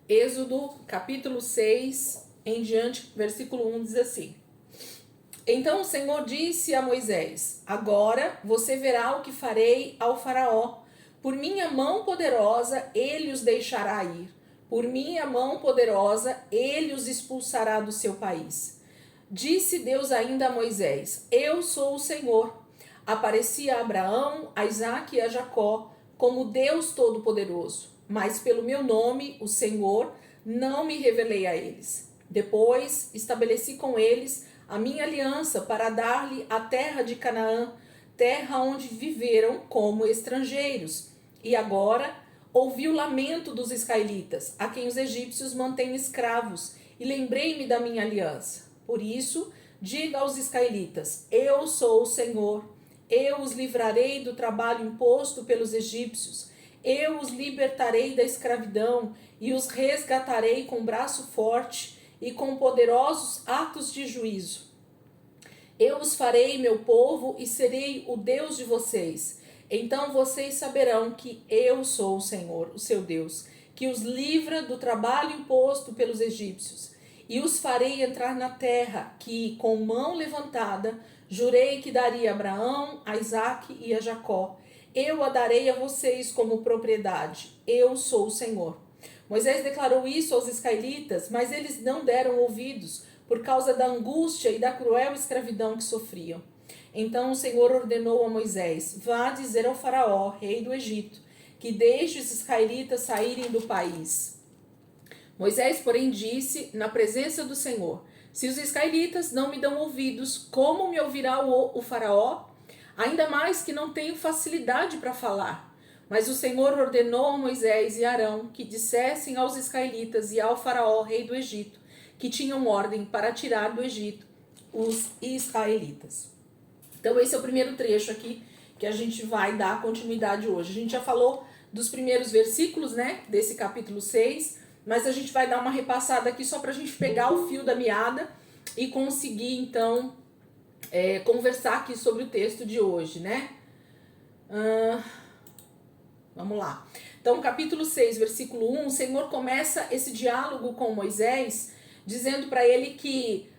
Êxodo, capítulo 6, em diante, versículo 1 diz assim: Então o Senhor disse a Moisés: Agora você verá o que farei ao faraó. Por minha mão poderosa ele os deixará ir. Por minha mão poderosa ele os expulsará do seu país. Disse Deus ainda a Moisés: Eu sou o Senhor. Apareci a Abraão, a Isaque e a Jacó como Deus Todo-Poderoso, mas pelo meu nome, o Senhor, não me revelei a eles. Depois estabeleci com eles a minha aliança para dar-lhe a terra de Canaã, terra onde viveram como estrangeiros. E agora ouvi o lamento dos israelitas, a quem os egípcios mantêm escravos, e lembrei-me da minha aliança. Por isso, diga aos israelitas: Eu sou o Senhor. Eu os livrarei do trabalho imposto pelos egípcios. Eu os libertarei da escravidão e os resgatarei com braço forte e com poderosos atos de juízo. Eu os farei meu povo e serei o Deus de vocês. Então vocês saberão que eu sou o Senhor, o seu Deus, que os livra do trabalho imposto pelos egípcios. E os farei entrar na terra que, com mão levantada, jurei que daria a Abraão, a Isaque e a Jacó. Eu a darei a vocês como propriedade. Eu sou o Senhor. Moisés declarou isso aos israelitas, mas eles não deram ouvidos por causa da angústia e da cruel escravidão que sofriam. Então o Senhor ordenou a Moisés: Vá dizer ao faraó, rei do Egito, que deixe os israelitas saírem do país. Moisés, porém, disse na presença do Senhor: Se os israelitas não me dão ouvidos, como me ouvirá o faraó? Ainda mais que não tenho facilidade para falar. Mas o Senhor ordenou a Moisés e Arão que dissessem aos israelitas e ao faraó, rei do Egito, que tinham ordem para tirar do Egito os israelitas. Então esse é o primeiro trecho aqui que a gente vai dar continuidade hoje. A gente já falou dos primeiros versículos, né, desse capítulo 6, mas a gente vai dar uma repassada aqui só para a gente pegar o fio da meada e conseguir, então, conversar aqui sobre o texto de hoje, né? Vamos lá. Então, capítulo 6, versículo 1, o Senhor começa esse diálogo com Moisés, dizendo para ele que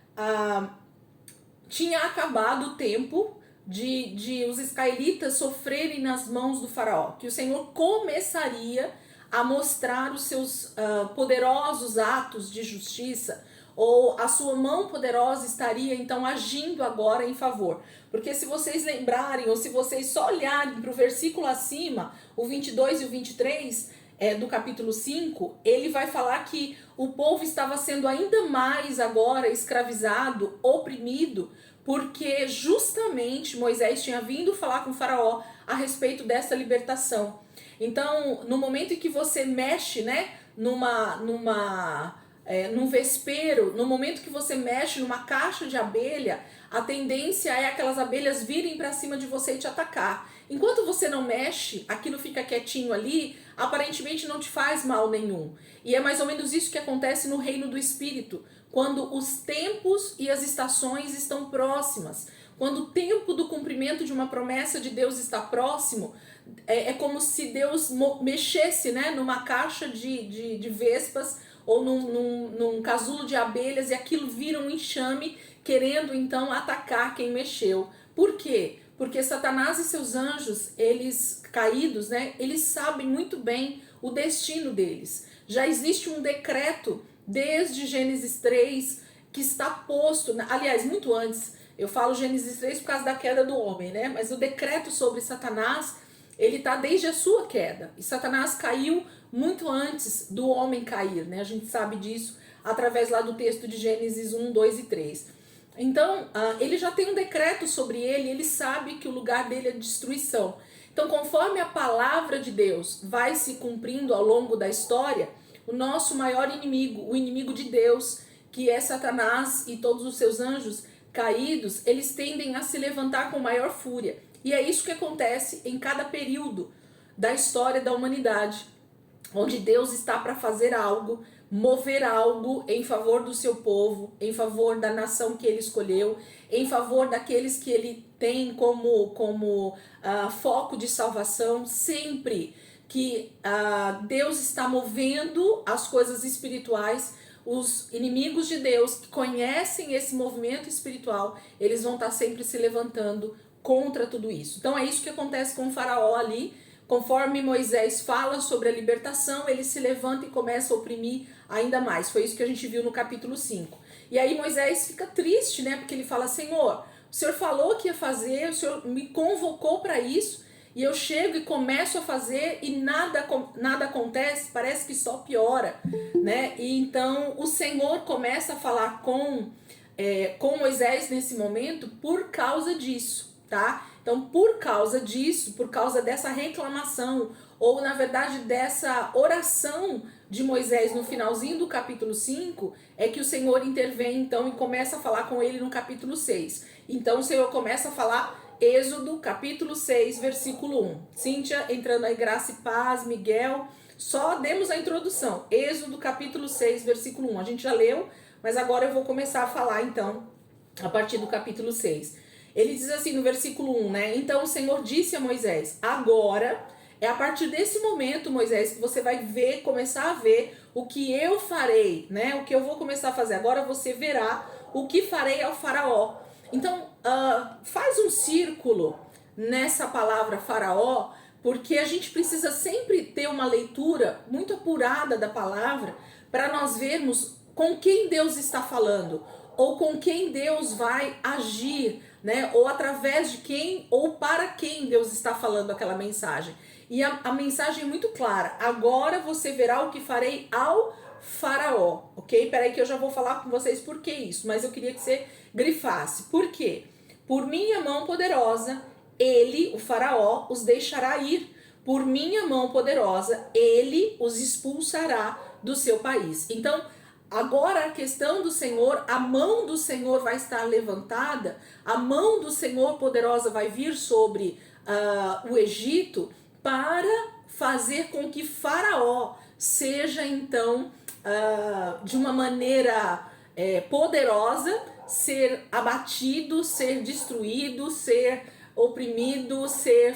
tinha acabado o tempo de os israelitas sofrerem nas mãos do faraó, que o Senhor começaria a mostrar os seus poderosos atos de justiça, ou a sua mão poderosa estaria então agindo agora em favor. Porque se vocês lembrarem, ou se vocês só olharem para o versículo acima, o 22 e o 23 do capítulo 5, ele vai falar que o povo estava sendo ainda mais agora escravizado, oprimido, porque justamente Moisés tinha vindo falar com o faraó a respeito dessa libertação. Então, no momento em que você mexe, né, num vespeiro, no momento que você mexe numa caixa de abelha, a tendência é aquelas abelhas virem para cima de você e te atacar. Enquanto você não mexe, aquilo fica quietinho ali, aparentemente não te faz mal nenhum. E é mais ou menos isso que acontece no reino do Espírito, quando os tempos e as estações estão próximas. Quando o tempo do cumprimento de uma promessa de Deus está próximo, é como se Deus mexesse, né, numa caixa de vespas ou num casulo de abelhas, e aquilo vira um enxame querendo então atacar quem mexeu. Por quê? Porque Satanás e seus anjos, eles caídos, né, eles sabem muito bem o destino deles. Já existe um decreto desde Gênesis 3 que está posto, aliás, muito antes. Eu falo Gênesis 3 por causa da queda do homem, né? Mas o decreto sobre Satanás, ele está desde a sua queda. E Satanás caiu muito antes do homem cair, né? A gente sabe disso através lá do texto de Gênesis 1, 2 e 3. Então, ele já tem um decreto sobre ele, ele sabe que o lugar dele é destruição. Então, conforme a palavra de Deus vai se cumprindo ao longo da história, o nosso maior inimigo, o inimigo de Deus, que é Satanás e todos os seus anjos caídos, eles tendem a se levantar com maior fúria. E é isso que acontece em cada período da história da humanidade, onde Deus está para fazer algo, mover algo em favor do seu povo, em favor da nação que ele escolheu, em favor daqueles que ele tem como foco de salvação. Sempre que Deus está movendo as coisas espirituais. Os inimigos de Deus que conhecem esse movimento espiritual, eles vão estar sempre se levantando contra tudo isso. Então é isso que acontece com o faraó ali. Conforme Moisés fala sobre a libertação, ele se levanta e começa a oprimir ainda mais. Foi isso que a gente viu no capítulo 5. E aí Moisés fica triste, né? Porque ele fala: Senhor, o Senhor falou que ia fazer, o Senhor me convocou para isso, e eu chego e começo a fazer e nada acontece, parece que só piora, né? E então o Senhor começa a falar com Moisés nesse momento por causa disso, tá? Então, por causa disso, por causa dessa reclamação, ou na verdade dessa oração de Moisés no finalzinho do capítulo 5, é que o Senhor intervém então e começa a falar com ele no capítulo 6. Então o Senhor começa a falar Êxodo, capítulo 6, versículo 1. Cíntia, entrando aí, graça e paz, Miguel, só demos a introdução. Êxodo, capítulo 6, versículo 1. A gente já leu, mas agora eu vou começar a falar então, a partir do capítulo 6. Ele diz assim no versículo 1, né? Então o Senhor disse a Moisés: agora é a partir desse momento, Moisés, que você vai ver, começar a ver o que eu farei, né? O que eu vou começar a fazer. Agora você verá o que farei ao faraó. Então, faz um círculo nessa palavra faraó, porque a gente precisa sempre ter uma leitura muito apurada da palavra para nós vermos com quem Deus está falando, ou com quem Deus vai agir, né? Ou através de quem, ou para quem Deus está falando aquela mensagem. E a mensagem é muito clara: agora você verá o que farei ao faraó, ok? Peraí que eu já vou falar com vocês por que isso, mas eu queria que você grifasse. Por quê? Por minha mão poderosa, ele, o faraó, os deixará ir. Por minha mão poderosa, ele os expulsará do seu país. Então, agora a questão do Senhor, a mão do Senhor vai estar levantada, a mão do Senhor poderosa vai vir sobre o Egito para fazer com que Faraó seja então de uma maneira poderosa, ser abatido, ser destruído, ser oprimido, ser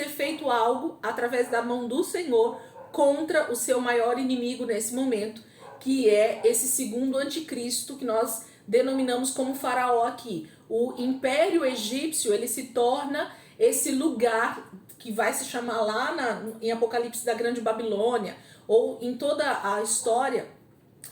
feito algo através da mão do Senhor contra o seu maior inimigo nesse momento, que é esse segundo anticristo que nós denominamos como faraó aqui. O império egípcio, ele se torna esse lugar que vai se chamar lá em Apocalipse da Grande Babilônia, ou em toda a história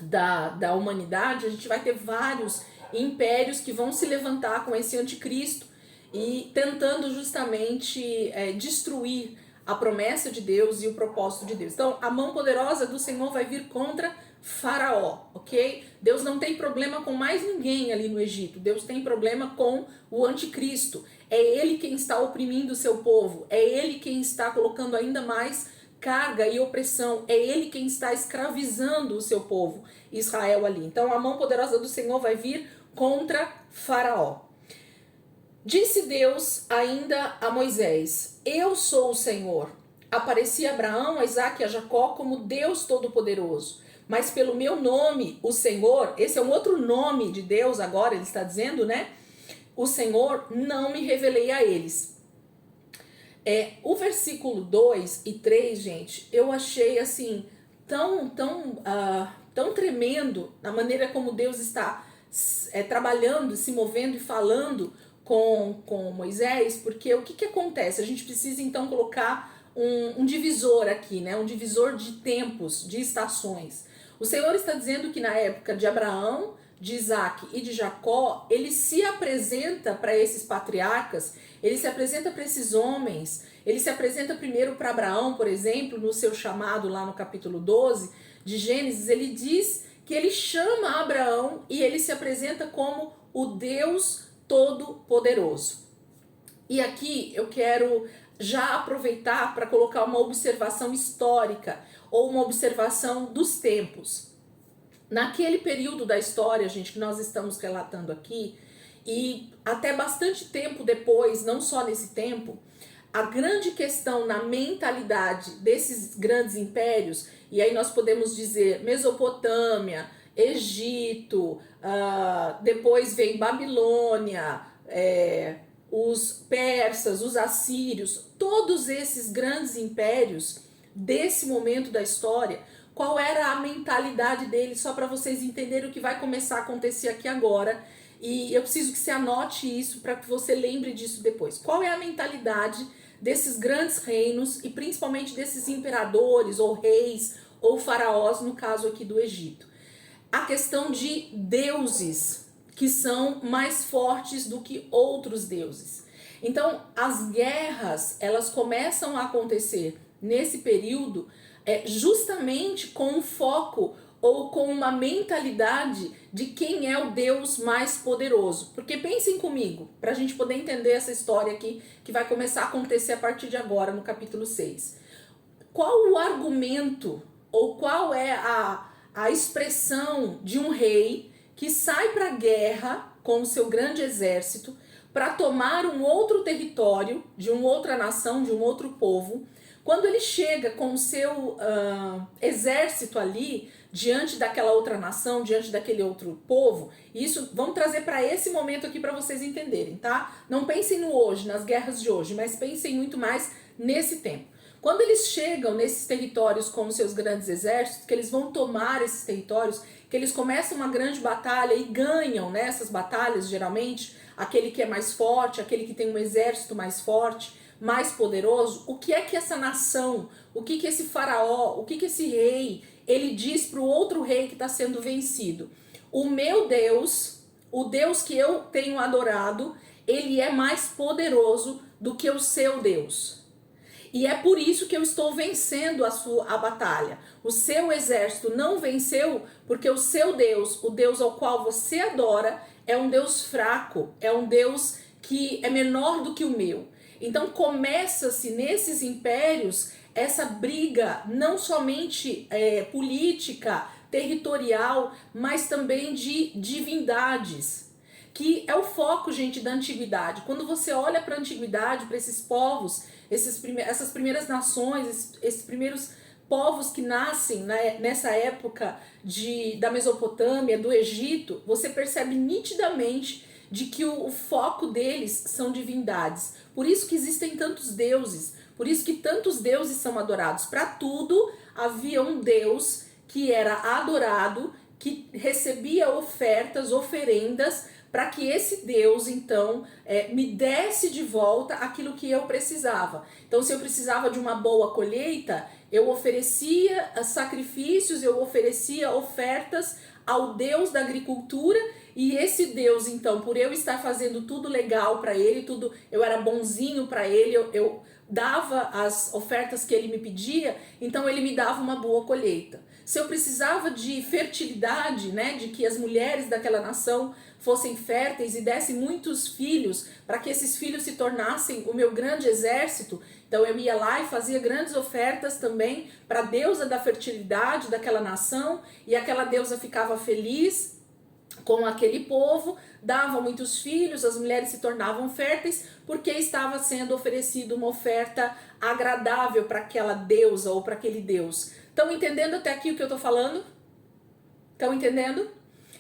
da humanidade, a gente vai ter vários impérios que vão se levantar com esse anticristo e tentando justamente destruir a promessa de Deus e o propósito de Deus. Então, a mão poderosa do Senhor vai vir contra Faraó, ok? Deus não tem problema com mais ninguém ali no Egito. Deus tem problema com o anticristo. É ele quem está oprimindo o seu povo. É ele quem está colocando ainda mais carga e opressão. É ele quem está escravizando o seu povo, Israel, ali. Então, a mão poderosa do Senhor vai vir contra Faraó. Disse Deus ainda a Moisés: eu sou o Senhor. Apareci a Abraão, a Isaque e a Jacó como Deus Todo-Poderoso. Mas pelo meu nome, o Senhor, esse é um outro nome de Deus agora, ele está dizendo, né? O Senhor, não me revelei a eles. O versículo 2 e 3, gente, eu achei assim, tão tremendo na maneira como Deus está trabalhando, se movendo e falando com Moisés, porque o que acontece? A gente precisa então colocar um divisor aqui, né? Um divisor de tempos, de estações. O Senhor está dizendo que na época de Abraão, de Isaque e de Jacó, ele se apresenta para esses patriarcas, ele se apresenta para esses homens, ele se apresenta primeiro para Abraão, por exemplo, no seu chamado lá no capítulo 12 de Gênesis, ele diz que ele chama Abraão e ele se apresenta como o Deus Todo-Poderoso. E aqui eu quero já aproveitar para colocar uma observação histórica ou uma observação dos tempos. Naquele período da história, gente, que nós estamos relatando aqui, e até bastante tempo depois, não só nesse tempo, a grande questão na mentalidade desses grandes impérios, e aí nós podemos dizer Mesopotâmia, Egito, depois vem Babilônia, os persas, os assírios, todos esses grandes impérios desse momento da história, qual era a mentalidade deles, só para vocês entenderem o que vai começar a acontecer aqui agora. E eu preciso que você anote isso para que você lembre disso depois. Qual é a mentalidade desses grandes reinos e principalmente desses imperadores ou reis ou faraós, no caso aqui do Egito? A questão de deuses que são mais fortes do que outros deuses. Então, as guerras, elas começam a acontecer nesse período justamente com um foco ou com uma mentalidade de quem é o Deus mais poderoso. Porque pensem comigo, para a gente poder entender essa história aqui, que vai começar a acontecer a partir de agora, no capítulo 6. Qual o argumento, ou qual é a expressão de um rei que sai para a guerra com o seu grande exército para tomar um outro território de uma outra nação, de um outro povo? Quando ele chega com o seu exército ali, diante daquela outra nação, diante daquele outro povo, isso vamos trazer para esse momento aqui para vocês entenderem, tá? Não pensem no hoje, nas guerras de hoje, mas pensem muito mais nesse tempo. Quando eles chegam nesses territórios com os seus grandes exércitos, que eles vão tomar esses territórios, que eles começam uma grande batalha e ganham nessas batalhas, geralmente, aquele que é mais forte, aquele que tem um exército mais forte, mais poderoso, o que é que essa nação, o que que esse faraó, o que que esse rei, ele diz para o outro rei que está sendo vencido? O meu Deus, o Deus que eu tenho adorado, ele é mais poderoso do que o seu Deus. E é por isso que eu estou vencendo a batalha. O seu exército não venceu porque o seu Deus, o Deus ao qual você adora, é um Deus fraco, é um Deus que é menor do que o meu. Então começa-se nesses impérios essa briga não somente política, territorial, mas também de divindades, que é o foco, gente, da antiguidade. Quando você olha para a antiguidade, para esses povos, essas primeiras nações, esses primeiros povos que nascem nessa época da Mesopotâmia, do Egito, você percebe nitidamente de que o foco deles são divindades. Por isso que existem tantos deuses, por isso que tantos deuses são adorados. Para tudo havia um Deus que era adorado, que recebia ofertas, oferendas, para que esse Deus, então, me desse de volta aquilo que eu precisava. Então, se eu precisava de uma boa colheita, eu oferecia sacrifícios, eu oferecia ofertas ao Deus da agricultura, e esse Deus, então, por eu estar fazendo tudo legal para ele, tudo, eu era bonzinho para ele, eu dava as ofertas que ele me pedia, então ele me dava uma boa colheita. Se eu precisava de fertilidade, né, de que as mulheres daquela nação fossem férteis e dessem muitos filhos, para que esses filhos se tornassem o meu grande exército, então eu ia lá e fazia grandes ofertas também para a deusa da fertilidade daquela nação, e aquela deusa ficava feliz com aquele povo, dava muitos filhos, as mulheres se tornavam férteis, porque estava sendo oferecida uma oferta agradável para aquela deusa ou para aquele Deus. Estão entendendo até aqui o que eu estou falando? Estão entendendo?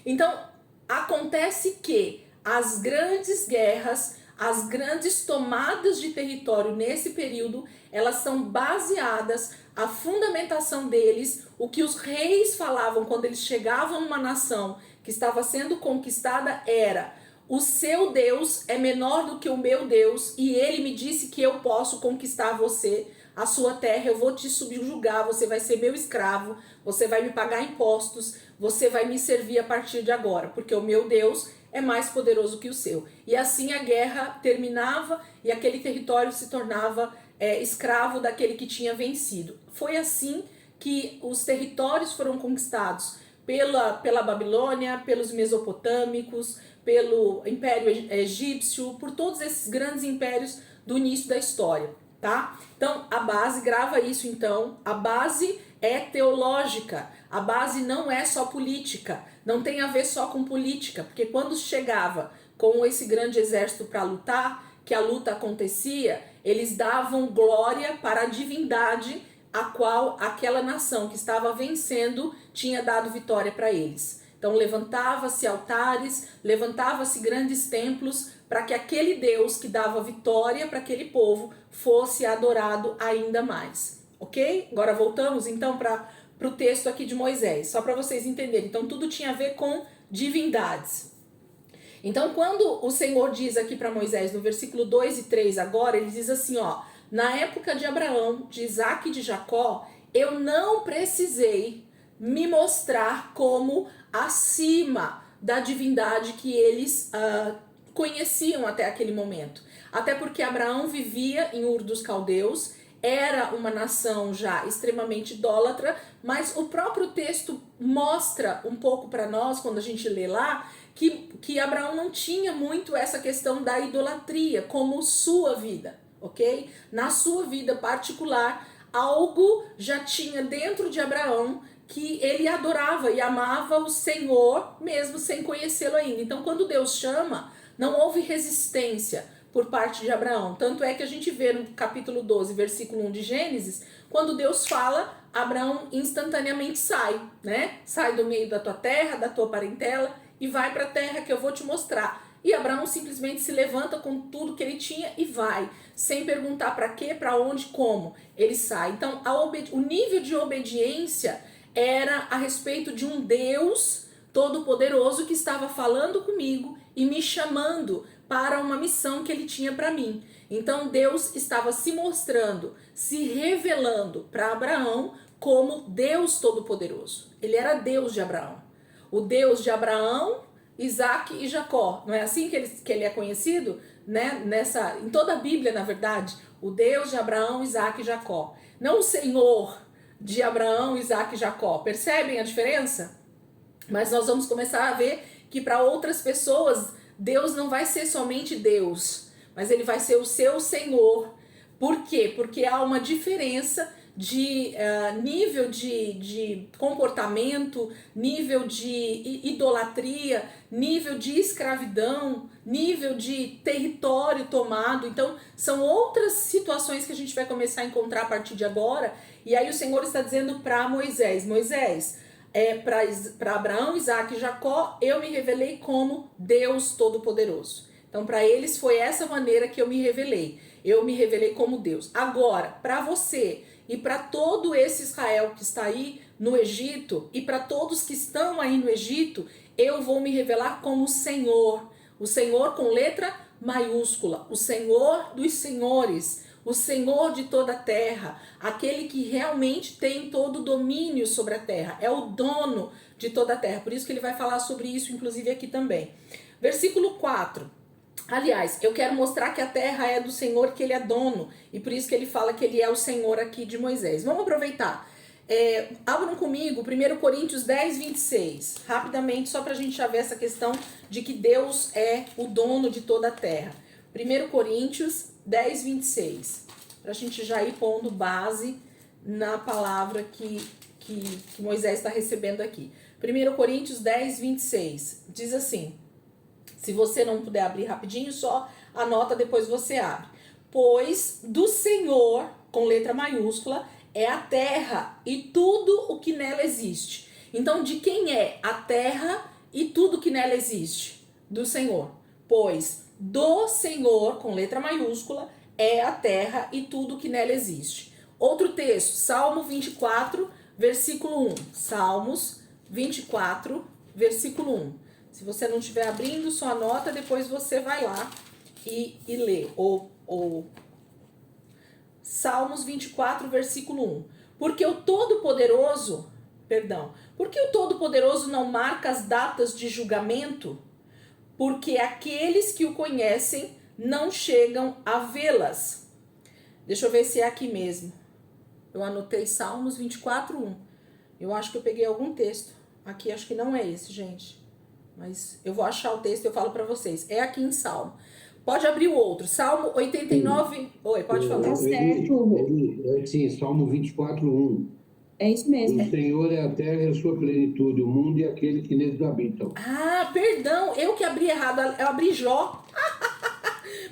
Então, acontece que as grandes guerras, as grandes tomadas de território nesse período, elas são baseadas, a fundamentação deles, o que os reis falavam quando eles chegavam numa nação que estava sendo conquistada era: o seu Deus é menor do que o meu Deus e ele me disse que eu posso conquistar você, a sua terra, eu vou te subjugar, você vai ser meu escravo, você vai me pagar impostos, você vai me servir a partir de agora, porque o meu Deus é mais poderoso que o seu. E assim a guerra terminava e aquele território se tornava escravo daquele que tinha vencido. Foi assim que os territórios foram conquistados pela Babilônia, pelos mesopotâmicos, pelo Império Egípcio, por todos esses grandes impérios do início da história, tá? Então, a base, grava isso então, a base é teológica, a base não é só política, não tem a ver só com política, porque quando chegava com esse grande exército para lutar, que a luta acontecia, eles davam glória para a divindade a qual aquela nação que estava vencendo tinha dado vitória para eles. Então levantava-se altares, levantava-se grandes templos para que aquele Deus que dava vitória para aquele povo fosse adorado ainda mais. ok? Agora voltamos então para o texto aqui de Moisés, só para vocês entenderem. Então tudo tinha a ver com divindades. Então quando o Senhor diz aqui para Moisés, no versículo 2 e 3 agora, ele diz assim, ó: na época de Abraão, de Isaque e de Jacó, eu não precisei me mostrar como acima da divindade que eles conheciam até aquele momento. Até porque Abraão vivia em Ur dos Caldeus, era uma nação já extremamente idólatra, mas o próprio texto mostra um pouco para nós, quando a gente lê lá, que Abraão não tinha muito essa questão da idolatria como sua vida, ok? Na sua vida particular, algo já tinha dentro de Abraão que ele adorava e amava o Senhor, mesmo sem conhecê-lo ainda. Então, quando Deus chama, não houve resistência por parte de Abraão. Tanto é que a gente vê no capítulo 12, versículo 1 de Gênesis, quando Deus fala, Abraão instantaneamente sai, né? Sai do meio da tua terra, da tua parentela e vai para a terra que eu vou te mostrar. E Abraão simplesmente se levanta com tudo que ele tinha e vai, sem perguntar para quê, para onde, como. Ele sai. Então, o nível de obediência era a respeito de um Deus todo-poderoso que estava falando comigo e me chamando para uma missão que ele tinha para mim. Então Deus estava se mostrando, se revelando para Abraão como Deus todo-poderoso. Ele era Deus de Abraão. O Deus de Abraão, Isaque e Jacó. Não é assim que ele é conhecido? Né? Em toda a Bíblia, na verdade, o Deus de Abraão, Isaque e Jacó. Não o Senhor de Abraão, Isaque e Jacó. Percebem a diferença? Mas nós vamos começar a ver que para outras pessoas, Deus não vai ser somente Deus, mas ele vai ser o seu Senhor. Por quê? Porque há uma diferença de nível de comportamento, nível de idolatria, nível de escravidão, nível de território tomado. Então, são outras situações que a gente vai começar a encontrar a partir de agora. E aí o Senhor está dizendo para Moisés, para Abraão, Isaque e Jacó, eu me revelei como Deus Todo-Poderoso. Então, para eles foi essa maneira que eu me revelei. Eu me revelei como Deus. Agora, para você e para todo esse Israel que está aí no Egito e para todos que estão aí no Egito, eu vou me revelar como Senhor. O Senhor com letra maiúscula. O Senhor dos senhores. O Senhor de toda a terra, aquele que realmente tem todo o domínio sobre a terra, é o dono de toda a terra. Por isso que ele vai falar sobre isso, inclusive aqui também. Versículo 4. Aliás, eu quero mostrar que a terra é do Senhor, que ele é dono, e por isso que ele fala que ele é o Senhor aqui de Moisés. Vamos aproveitar. Abram comigo 1 Coríntios 10, 26. Rapidamente, só para a gente já ver essa questão de que Deus é o dono de toda a terra. 1 Coríntios 10, 26. Para a gente já ir pondo base na palavra que Moisés está recebendo aqui. 1 Coríntios 10, 26. Diz assim. Se você não puder abrir rapidinho, só anota, depois você abre. Pois do Senhor, com letra maiúscula, é a terra e tudo o que nela existe. Então, de quem é a terra e tudo que nela existe? Do Senhor. Pois do Senhor, com letra maiúscula, é a terra e tudo que nela existe. Outro texto, Salmo 24, versículo 1. Salmos 24, versículo 1. Se você não estiver abrindo, só anota, depois você vai lá e lê. Salmos 24, versículo 1. Porque o Todo-Poderoso não marca as datas de julgamento? Porque aqueles que o conhecem não chegam a vê-las. Deixa eu ver se é aqui mesmo. Eu anotei Salmos 24, 1. Eu acho que eu peguei algum texto. Aqui acho que não é esse, gente. Mas eu vou achar o texto e eu falo para vocês. É aqui em Salmo. Pode abrir o outro. Salmo 89. Sim. Oi, pode falar. Tá certo. Sim, Salmo 24, 1. É isso mesmo. O Senhor é a terra e a sua plenitude, o mundo e aquele que neles habitam. Ah, perdão. Eu que abri errado. Eu abri Jó.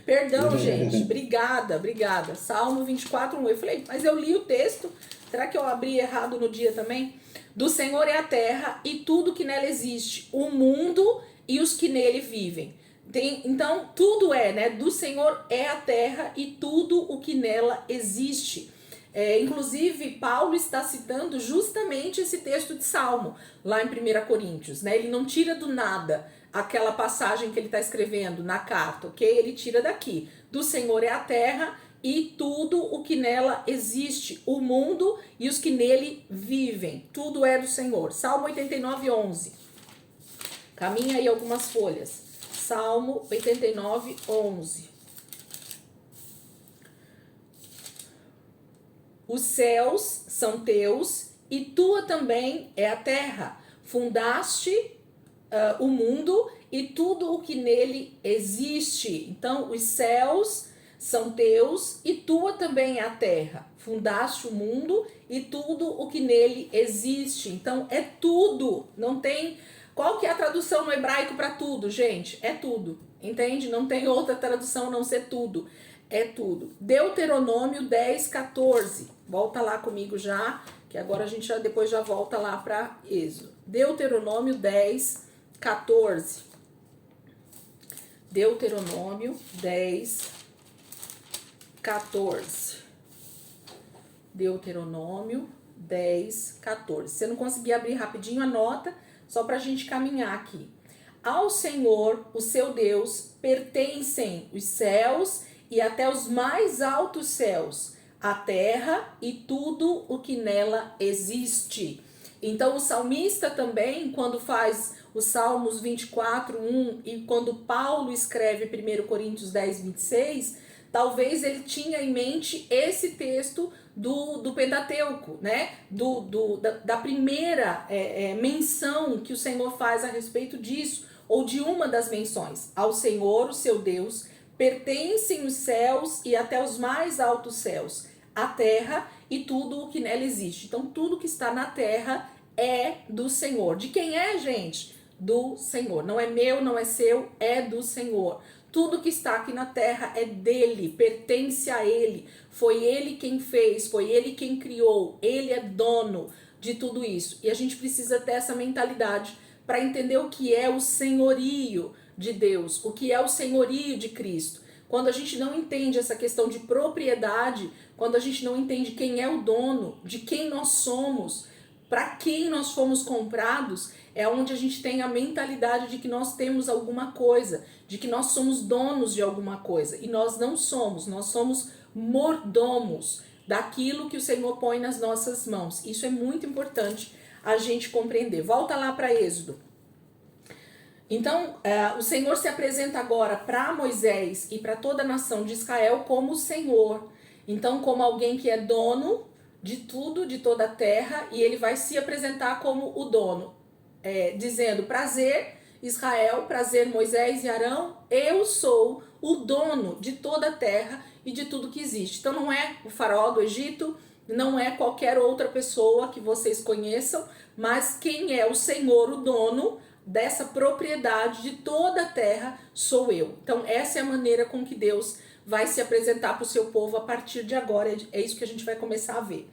Perdão, gente. Obrigada. Salmo 24, 1. Eu falei, mas eu li o texto. Será que eu abri errado no dia também? Do Senhor é a terra e tudo que nela existe, o mundo e os que nele vivem. Então, tudo é, né? Do Senhor é a terra e tudo o que nela existe. Inclusive, Paulo está citando justamente esse texto de Salmo, lá em 1 Coríntios, né? Ele não tira do nada aquela passagem que ele está escrevendo na carta, ok? Ele tira daqui. Do Senhor é a terra e tudo o que nela existe, o mundo e os que nele vivem. Tudo é do Senhor. Salmo 89, 11. Caminha aí algumas folhas. Salmo 89, 11. Os céus são teus e tua também é a terra. Fundaste o mundo e tudo o que nele existe. Então, os céus são teus e tua também é a terra. Fundaste o mundo e tudo o que nele existe. Então, é tudo. Não tem... Qual que é a tradução no hebraico para tudo, gente? É tudo. Entende? Não tem outra tradução a não ser tudo. É tudo. Deuteronômio 10, 14. Volta lá comigo já, que agora a gente depois já volta lá para Êxodo. Deuteronômio 10, 14. Deuteronômio 10, 14. Deuteronômio 10, 14. Se você não conseguir abrir rapidinho, anota, só para a gente caminhar aqui. Ao Senhor, o seu Deus, pertencem os céus e até os mais altos céus, a terra e tudo o que nela existe. Então o salmista também, quando faz os Salmos 24, 1 e quando Paulo escreve 1 Coríntios 10, 26, talvez ele tinha em mente esse texto do Pentateuco, né? Da primeira menção que o Senhor faz a respeito disso, ou de uma das menções. Ao Senhor, o seu Deus, pertencem os céus e até os mais altos céus, a terra e tudo o que nela existe. Então, tudo que está na terra é do Senhor. De quem é, gente? Do Senhor. Não é meu, não é seu, é do Senhor. Tudo que está aqui na terra é dele, pertence a ele. Foi ele quem fez, foi ele quem criou. Ele é dono de tudo isso. E a gente precisa ter essa mentalidade para entender o que é o senhorio de Deus, o que é o senhorio de Cristo. Quando a gente não entende essa questão de propriedade, quando a gente não entende quem é o dono, de quem nós somos, para quem nós fomos comprados, é onde a gente tem a mentalidade de que nós temos alguma coisa, de que nós somos donos de alguma coisa. E nós não somos, nós somos mordomos daquilo que o Senhor põe nas nossas mãos. Isso é muito importante a gente compreender. Volta lá para Êxodo. Então, o Senhor se apresenta agora para Moisés e para toda a nação de Israel como o Senhor. Então, como alguém que é dono de tudo, de toda a terra, e ele vai se apresentar como o dono, dizendo: prazer Israel, prazer Moisés e Arão, eu sou o dono de toda a terra e de tudo que existe. Então não é o faraó do Egito, não é qualquer outra pessoa que vocês conheçam, mas quem é o Senhor, o dono dessa propriedade de toda a terra, sou eu. Então essa é a maneira com que Deus vai se apresentar para o seu povo a partir de agora. É isso que a gente vai começar a ver.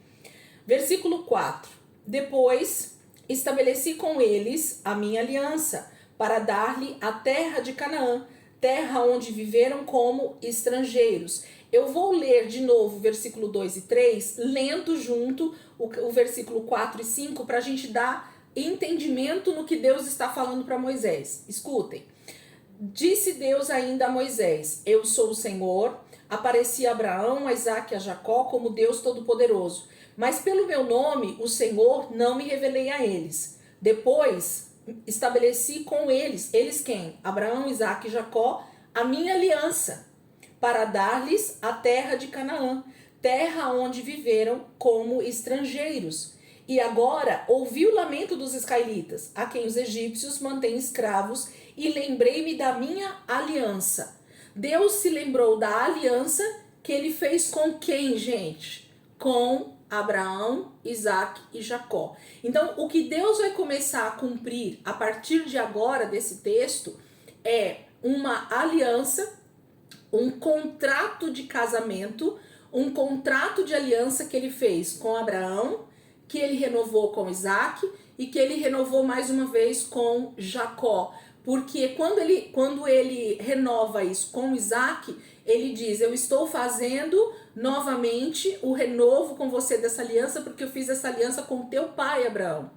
Versículo 4. Depois estabeleci com eles a minha aliança, para dar-lhe a terra de Canaã, terra onde viveram como estrangeiros. Eu vou ler de novo o versículo 2 e 3, lendo junto o versículo 4 e 5, para a gente dar entendimento no que Deus está falando para Moisés. Escutem. Disse Deus ainda a Moisés: eu sou o Senhor, apareci a Abraão, a Isaque e a Jacó como Deus Todo-Poderoso, mas pelo meu nome, o Senhor, não me revelei a eles. Depois estabeleci com eles quem? Abraão, Isaque e Jacó, a minha aliança, para dar-lhes a terra de Canaã, terra onde viveram como estrangeiros. E agora ouvi o lamento dos israelitas, a quem os egípcios mantêm escravos, e lembrei-me da minha aliança. Deus se lembrou da aliança que ele fez com quem, gente? Com Abraão, Isaque e Jacó. Então, o que Deus vai começar a cumprir a partir de agora desse texto é uma aliança, um contrato de casamento, um contrato de aliança que ele fez com Abraão, que ele renovou com Isaque e que ele renovou mais uma vez com Jacó. Porque quando ele renova isso com Isaque, ele diz: eu estou fazendo novamente o renovo com você dessa aliança, porque eu fiz essa aliança com teu pai Abraão.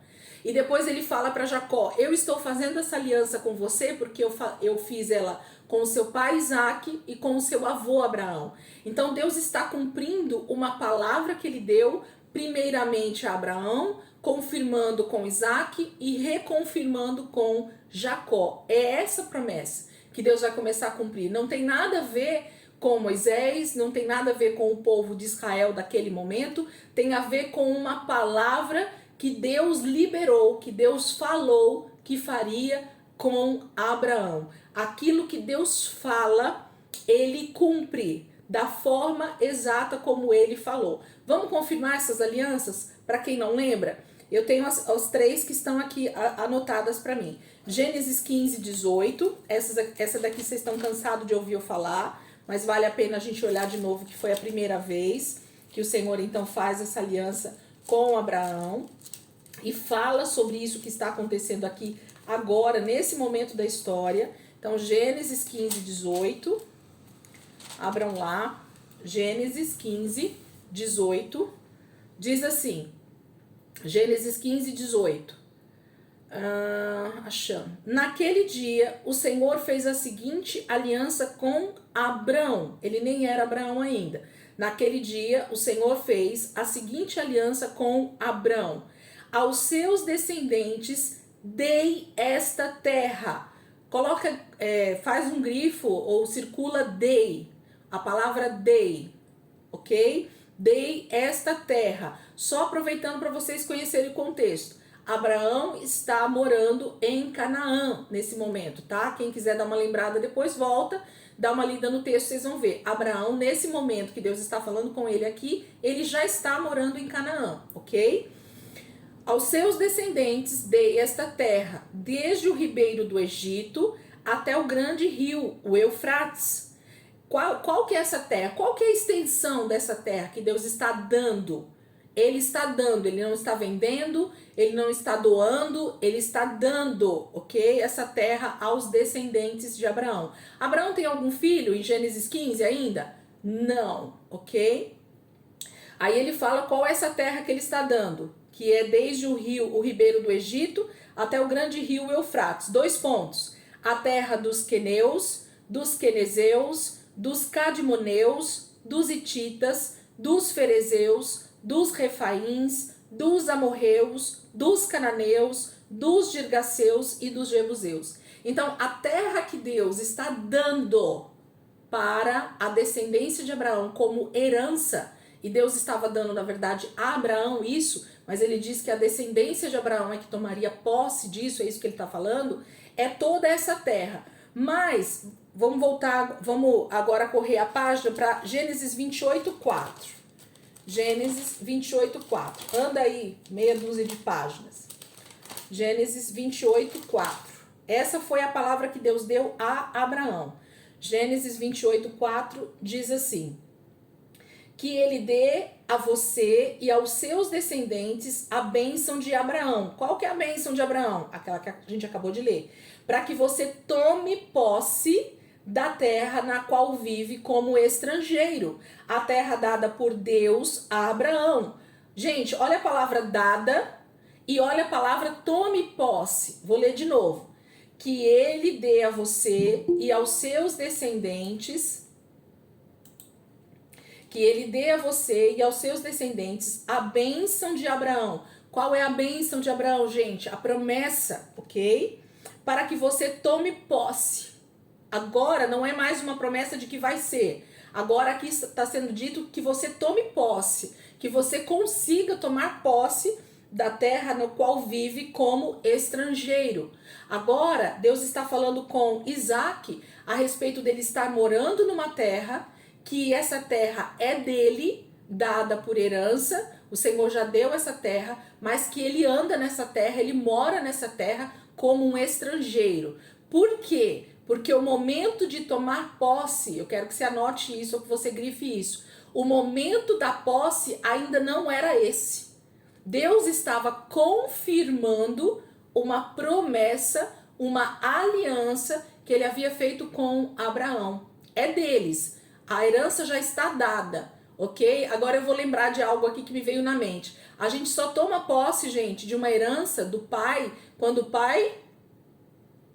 E depois ele fala para Jacó: eu estou fazendo essa aliança com você porque eu fiz ela com o seu pai Isaac e com o seu avô Abraão. Então Deus está cumprindo uma palavra que ele deu primeiramente a Abraão, confirmando com Isaac e reconfirmando com Jacó. É essa promessa que Deus vai começar a cumprir. Não tem nada a ver com Moisés, não tem nada a ver com o povo de Israel daquele momento, tem a ver com uma palavra que Deus liberou, que Deus falou que faria com Abraão. Aquilo que Deus fala, ele cumpre da forma exata como ele falou. Vamos confirmar essas alianças? Para quem não lembra, eu tenho as três que estão aqui anotadas para mim. Gênesis 15, 18. Essa daqui vocês estão cansados de ouvir eu falar, mas vale a pena a gente olhar de novo, que foi a primeira vez que o Senhor então faz essa aliança com Abraão e fala sobre isso que está acontecendo aqui agora, nesse momento da história. Então, Gênesis 15, 18. Abram lá. Gênesis 15, 18. Diz assim. Gênesis 15, 18. Achamos. Naquele dia, o Senhor fez a seguinte aliança com Abrão. Ele nem era Abraão ainda. Naquele dia, o Senhor fez a seguinte aliança com Abrão: aos seus descendentes dei esta terra. Coloca, faz um grifo ou circula dei. A palavra dei, ok? Dei esta terra. Só aproveitando para vocês conhecerem o contexto. Abraão está morando em Canaã nesse momento, tá? Quem quiser dar uma lembrada depois volta, dá uma lida no texto, vocês vão ver. Abraão, nesse momento que Deus está falando com ele aqui, ele já está morando em Canaã, ok? Aos seus descendentes dei esta terra, desde o ribeiro do Egito até o grande rio, o Eufrates. Qual que é essa terra? Qual que é a extensão dessa terra que Deus está dando? Ele está dando, ele não está vendendo, ele não está doando, ele está dando, ok? Essa terra aos descendentes de Abraão. Abraão tem algum filho em Gênesis 15 ainda? Não, ok? Aí ele fala qual é essa terra que ele está dando, que é desde o rio, o ribeiro do Egito, até o grande rio Eufrates. 2 pontos. A terra dos queneus, dos quenezeus, dos cadmoneus, dos hititas, dos ferezeus, dos refaíns, dos amorreus, dos cananeus, dos girgaceus e dos jebuseus. Então, a terra que Deus está dando para a descendência de Abraão como herança, e Deus estava dando, na verdade, a Abraão isso, mas ele diz que a descendência de Abraão é que tomaria posse disso, é isso que ele está falando, é toda essa terra. Mas, vamos voltar, vamos agora correr a página para Gênesis 28, 4. Gênesis 28, 4. Anda aí, meia dúzia de páginas. Gênesis 28, 4. Essa foi a palavra que Deus deu a Abraão. Gênesis 28, 4 diz assim: que ele dê a você e aos seus descendentes a bênção de Abraão. Qual que é a bênção de Abraão? Aquela que a gente acabou de ler. Para que você tome posse da terra na qual vive como estrangeiro, a terra dada por Deus a Abraão. Gente, olha a palavra dada e olha a palavra tome posse. Vou ler de novo. Que ele dê a você e aos seus descendentes, que ele dê a você e aos seus descendentes a bênção de Abraão. Qual é a bênção de Abraão, gente? A promessa, ok? Para que você tome posse. Agora não é mais uma promessa de que vai ser. Agora aqui está sendo dito que você tome posse, que você consiga tomar posse da terra no qual vive como estrangeiro. Agora Deus está falando com Isaac a respeito dele estar morando numa terra, que essa terra é dele, dada por herança. O Senhor já deu essa terra, mas que ele anda nessa terra, ele mora nessa terra como um estrangeiro. Por quê? Porque o momento de tomar posse, eu quero que você anote isso ou que você grife isso, o momento da posse ainda não era esse. Deus estava confirmando uma promessa, uma aliança que ele havia feito com Abraão. É deles. A herança já está dada, ok? Agora eu vou lembrar de algo aqui que me veio na mente. A gente só toma posse, gente, de uma herança do pai quando o pai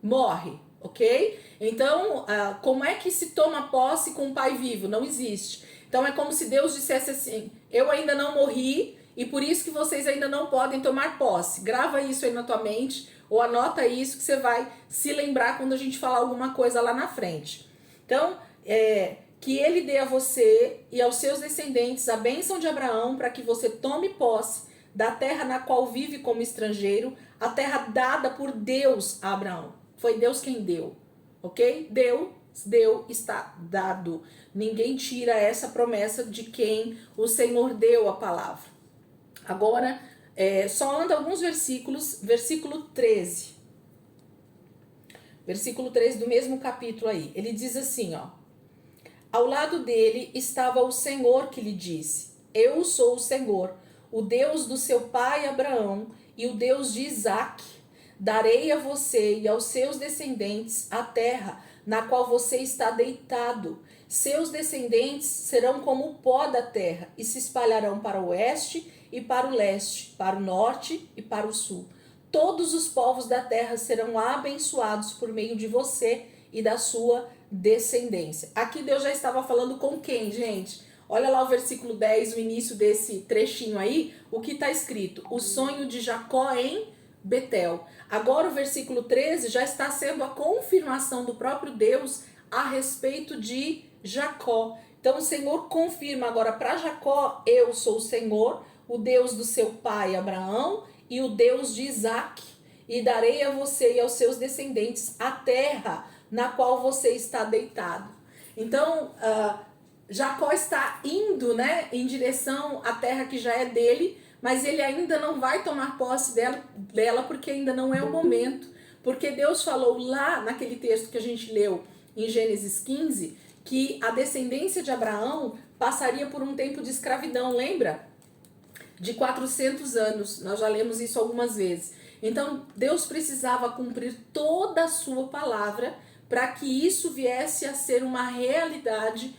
morre, ok? Então, como é que se toma posse com o pai vivo? Não existe. Então é como se Deus dissesse assim: eu ainda não morri e por isso que vocês ainda não podem tomar posse. Grava isso aí na tua mente ou anota isso que você vai se lembrar quando a gente falar alguma coisa lá na frente. Então, que ele dê a você e aos seus descendentes a bênção de Abraão para que você tome posse da terra na qual vive como estrangeiro, a terra dada por Deus a Abraão. Foi Deus quem deu, ok? Deus deu, está dado. Ninguém tira essa promessa de quem o Senhor deu a palavra. Agora, só anda alguns versículos, versículo 13. Versículo 13 do mesmo capítulo aí. Ele diz assim, ó: ao lado dele estava o Senhor que lhe disse: eu sou o Senhor, o Deus do seu pai Abraão e o Deus de Isaque. Darei a você e aos seus descendentes a terra na qual você está deitado. Seus descendentes serão como o pó da terra e se espalharão para o oeste e para o leste, para o norte e para o sul. Todos os povos da terra serão abençoados por meio de você e da sua descendência. Aqui Deus já estava falando com quem, gente? Olha lá o versículo 10, o início desse trechinho aí, o que está escrito: o sonho de Jacó em Betel. Agora o versículo 13 já está sendo a confirmação do próprio Deus a respeito de Jacó. Então o Senhor confirma agora para Jacó: eu sou o Senhor, o Deus do seu pai Abraão e o Deus de Isaque, e darei a você e aos seus descendentes a terra na qual você está deitado. Então, Jacó está indo, né, em direção à terra que já é dele, mas ele ainda não vai tomar posse dela porque ainda não é o momento. Porque Deus falou lá naquele texto que a gente leu em Gênesis 15, que a descendência de Abraão passaria por um tempo de escravidão, lembra? De 400 anos, nós já lemos isso algumas vezes. Então, Deus precisava cumprir toda a sua palavra para que isso viesse a ser uma realidade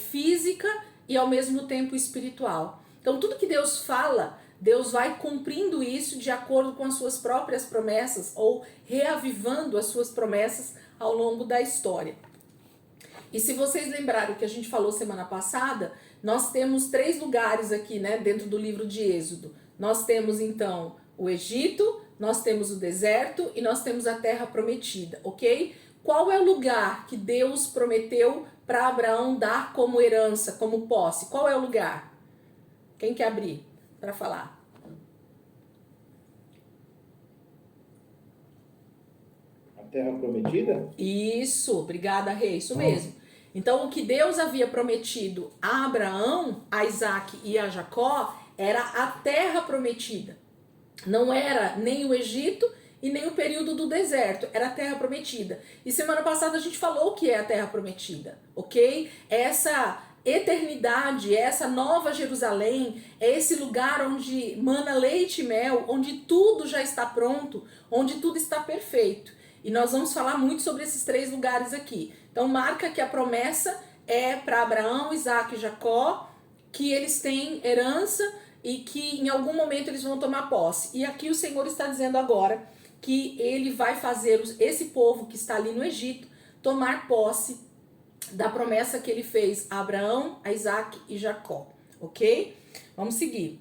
física e ao mesmo tempo espiritual. Então, tudo que Deus fala, Deus vai cumprindo isso de acordo com as suas próprias promessas ou reavivando as suas promessas ao longo da história. E se vocês lembrarem o que a gente falou semana passada, nós temos 3 lugares aqui, né, dentro do livro de Êxodo. Nós temos então o Egito, nós temos o deserto e nós temos a terra prometida, ok? Qual é o lugar que Deus prometeu para Abraão dar como herança, como posse? Qual é o lugar? Quem quer abrir para falar? A terra prometida? Isso, obrigada, Rei, isso mesmo. Então, o que Deus havia prometido a Abraão, a Isaque e a Jacó era a terra prometida. Não era nem o Egito e nem o período do deserto, era a terra prometida. E semana passada a gente falou o que é a terra prometida, ok? Essa eternidade, essa nova Jerusalém, é esse lugar onde mana leite e mel, onde tudo já está pronto, onde tudo está perfeito. E nós vamos falar muito sobre esses 3 lugares aqui. Então marca que a promessa é para Abraão, Isaque e Jacó, que eles têm herança e que em algum momento eles vão tomar posse. E aqui o Senhor está dizendo agora que ele vai fazer esse povo que está ali no Egito tomar posse da promessa que ele fez a Abraão, a Isaque e Jacó, ok? Vamos seguir.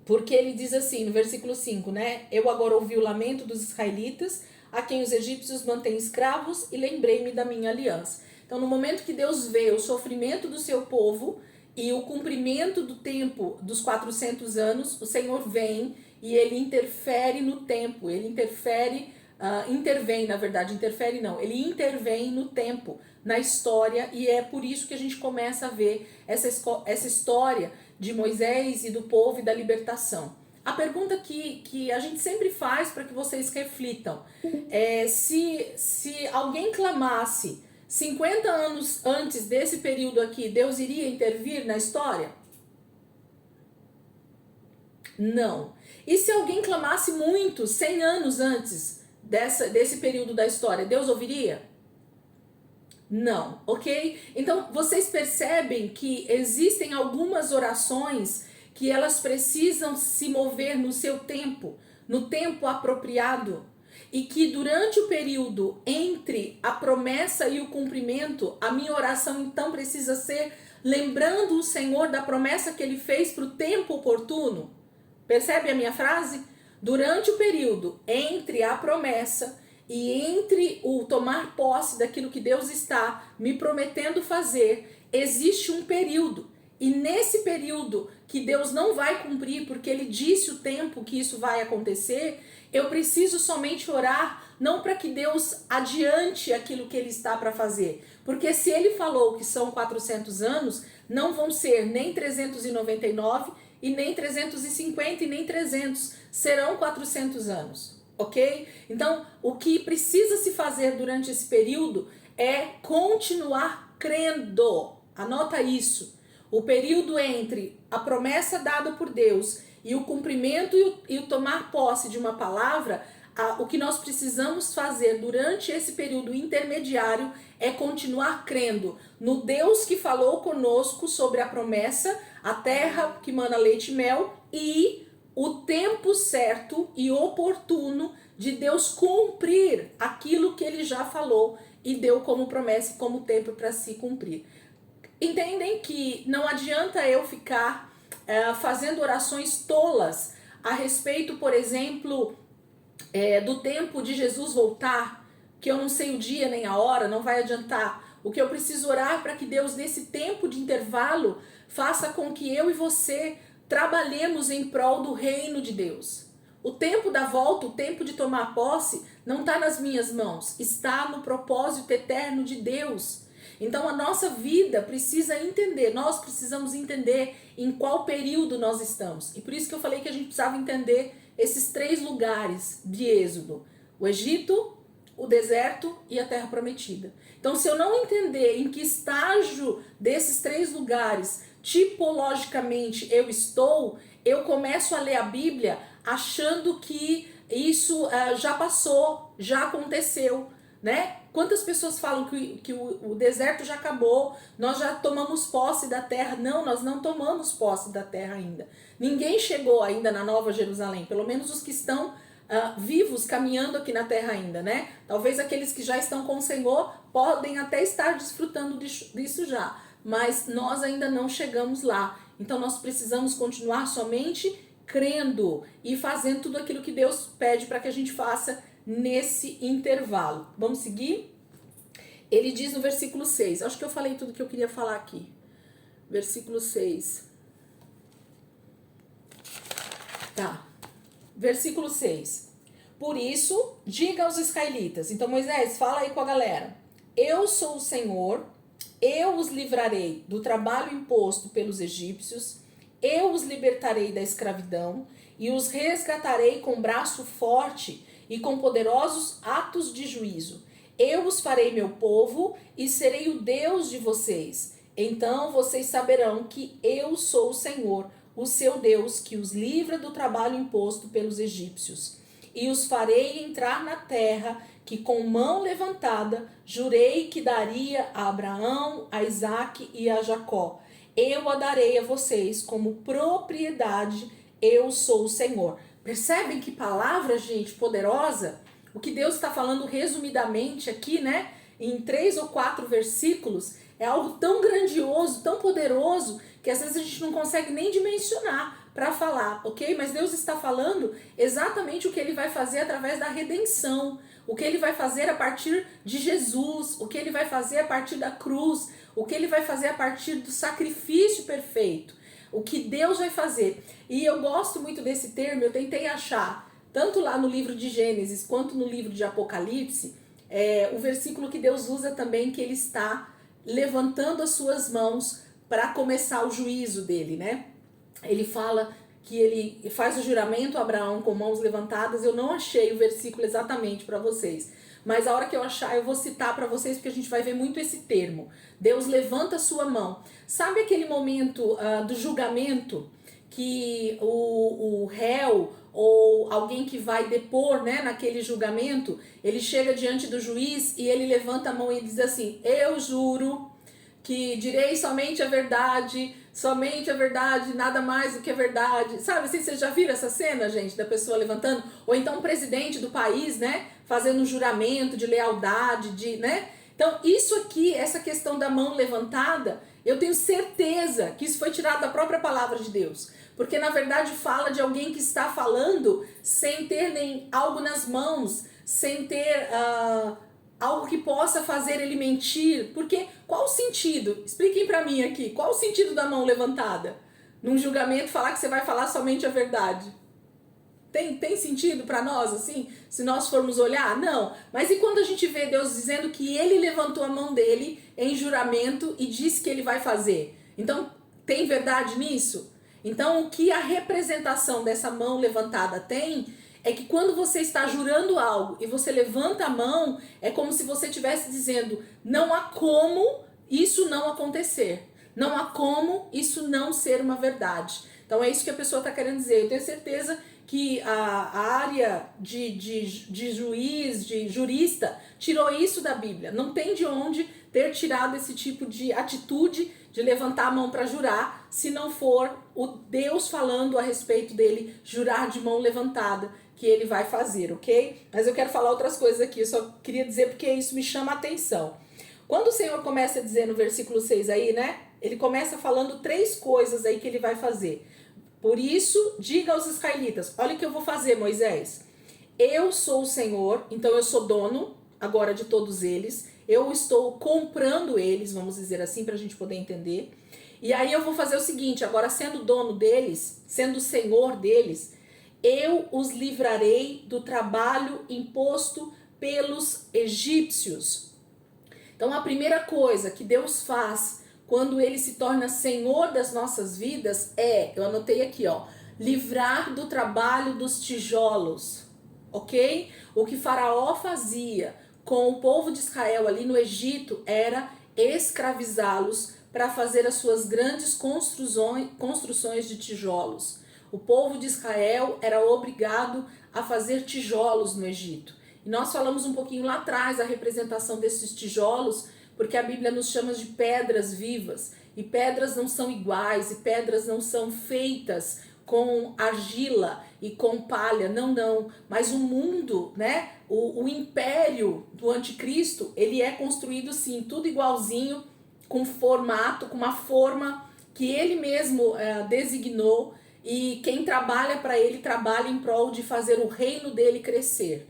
Porque ele diz assim no versículo 5, né? Eu agora ouvi o lamento dos israelitas, a quem os egípcios mantêm escravos, e lembrei-me da minha aliança. Então, no momento que Deus vê o sofrimento do seu povo e o cumprimento do tempo dos 400 anos, o Senhor vem e ele interfere no tempo, ele interfere, ele intervém no tempo, na história, e é por isso que a gente começa a ver essa história de Moisés e do povo e da libertação. A pergunta que a gente sempre faz para que vocês reflitam é se alguém clamasse 50 anos antes desse período aqui, Deus iria intervir na história? Não. E se alguém clamasse muito, 100 anos antes desse período da história, Deus ouviria? Não, ok? Então, vocês percebem que existem algumas orações que elas precisam se mover no seu tempo, no tempo apropriado, e que durante o período entre a promessa e o cumprimento, a minha oração então precisa ser lembrando o Senhor da promessa que Ele fez para o tempo oportuno. Percebe a minha frase? Durante o período entre a promessa e entre o tomar posse daquilo que Deus está me prometendo fazer, existe um período. E nesse período que Deus não vai cumprir, porque Ele disse o tempo que isso vai acontecer, eu preciso somente orar, não para que Deus adiante aquilo que Ele está para fazer. Porque se Ele falou que são 400 anos, não vão ser nem 399 e nem 350 e nem 300. Serão 400 anos, ok? Então, o que precisa se fazer durante esse período é continuar crendo. Anota isso. O período entre a promessa dada por Deus e o cumprimento e o tomar posse de uma palavra, o que nós precisamos fazer durante esse período intermediário é continuar crendo no Deus que falou conosco sobre a promessa, a terra que mana leite e mel e o tempo certo e oportuno de Deus cumprir aquilo que Ele já falou e deu como promessa e como tempo para se cumprir. Entendem que não adianta eu ficar fazendo orações tolas a respeito, por exemplo, do tempo de Jesus voltar, que eu não sei o dia nem a hora, não vai adiantar. O que eu preciso orar para que Deus, nesse tempo de intervalo, faça com que eu e você trabalhemos em prol do reino de Deus. O tempo da volta, o tempo de tomar posse, não está nas minhas mãos, está no propósito eterno de Deus. Então a nossa vida precisa entender, nós precisamos entender em qual período nós estamos. E por isso que eu falei que a gente precisava entender esses 3 lugares de Êxodo: o Egito, o deserto e a terra prometida. Então, se eu não entender em que estágio desses 3 lugares tipologicamente eu estou, eu começo a ler a Bíblia achando que isso já passou, já aconteceu, né? Quantas pessoas falam que o deserto já acabou, nós já tomamos posse da terra? Não, nós não tomamos posse da terra ainda. Ninguém chegou ainda na Nova Jerusalém, pelo menos os que estão vivos, caminhando aqui na terra ainda, né? Talvez aqueles que já estão com o Senhor podem até estar desfrutando disso já, mas nós ainda não chegamos lá. Então nós precisamos continuar somente crendo e fazendo tudo aquilo que Deus pede para que a gente faça nesse intervalo. Vamos seguir? Ele diz no versículo 6, acho que eu falei tudo que eu queria falar aqui. Versículo 6. Tá. Versículo 6. Por isso, diga aos israelitas. Então, Moisés, fala aí com a galera. Eu sou o Senhor, eu os livrarei do trabalho imposto pelos egípcios, eu os libertarei da escravidão e os resgatarei com braço forte e com poderosos atos de juízo. Eu os farei meu povo e serei o Deus de vocês. Então vocês saberão que eu sou o Senhor, o seu Deus, que os livra do trabalho imposto pelos egípcios. E os farei entrar na terra que com mão levantada jurei que daria a Abraão, a Isaque e a Jacó. Eu a darei a vocês como propriedade, eu sou o Senhor. Percebem que palavra, gente, poderosa? O que Deus está falando resumidamente aqui, né? Em 3 ou 4 versículos, é algo tão grandioso, tão poderoso, que às vezes a gente não consegue nem dimensionar para falar, ok? Mas Deus está falando exatamente o que Ele vai fazer através da redenção, o que Ele vai fazer a partir de Jesus, o que Ele vai fazer a partir da cruz, o que Ele vai fazer a partir do sacrifício perfeito, o que Deus vai fazer. E eu gosto muito desse termo, eu tentei achar, tanto lá no livro de Gênesis quanto no livro de Apocalipse, o versículo que Deus usa também, que Ele está levantando as suas mãos para começar o juízo dele, né? Ele fala que ele faz o juramento a Abraão com mãos levantadas. Eu não achei o versículo exatamente para vocês, mas a hora que eu achar eu vou citar para vocês, porque a gente vai ver muito esse termo. Deus levanta a sua mão. Sabe aquele momento do julgamento que o réu ou alguém que vai depor, né, naquele julgamento, ele chega diante do juiz e ele levanta a mão e diz assim: eu juro que direi somente a verdade, nada mais do que a verdade. Sabe assim, vocês já viram essa cena, gente, da pessoa levantando? Ou então o presidente do país, né, fazendo um juramento de lealdade, né? Então, isso aqui, essa questão da mão levantada, eu tenho certeza que isso foi tirado da própria palavra de Deus. Porque, na verdade, fala de alguém que está falando sem ter nem algo nas mãos, sem ter algo que possa fazer ele mentir. Porque qual o sentido? Expliquem para mim aqui. Qual o sentido da mão levantada? Num julgamento falar que você vai falar somente a verdade. Tem sentido para nós, assim? Se nós formos olhar? Não. Mas e quando a gente vê Deus dizendo que ele levantou a mão dele em juramento e disse que ele vai fazer? Então, tem verdade nisso? Então, o que a representação dessa mão levantada tem é que quando você está jurando algo e você levanta a mão, é como se você estivesse dizendo: não há como isso não acontecer. Não há como isso não ser uma verdade. Então, é isso que a pessoa está querendo dizer. Eu tenho certeza que a área de juiz, de jurista, tirou isso da Bíblia. Não tem de onde ter tirado esse tipo de atitude de levantar a mão para jurar, se não for o Deus falando a respeito dele, jurar de mão levantada, que ele vai fazer, ok? Mas eu quero falar outras coisas aqui, eu só queria dizer porque isso me chama a atenção. Quando o Senhor começa a dizer no versículo 6 aí, né? Ele começa falando 3 coisas aí que ele vai fazer. Por isso, diga aos israelitas: olha o que eu vou fazer, Moisés. Eu sou o Senhor, então eu sou dono agora de todos eles. Eu estou comprando eles, vamos dizer assim, para a gente poder entender. E aí eu vou fazer o seguinte: agora sendo dono deles, sendo senhor deles, eu os livrarei do trabalho imposto pelos egípcios. Então a primeira coisa que Deus faz quando ele se torna senhor das nossas vidas eu anotei aqui, livrar do trabalho dos tijolos, ok? O que Faraó fazia com o povo de Israel ali no Egito era escravizá-los para fazer as suas grandes construções de tijolos. O povo de Israel era obrigado a fazer tijolos no Egito. E nós falamos um pouquinho lá atrás a representação desses tijolos, porque a Bíblia nos chama de pedras vivas. E pedras não são iguais, e pedras não são feitas com argila e com palha, não. Mas o mundo, né, o império do anticristo, ele é construído sim, tudo igualzinho, com formato, com uma forma que ele mesmo designou, e quem trabalha para ele trabalha em prol de fazer o reino dele crescer.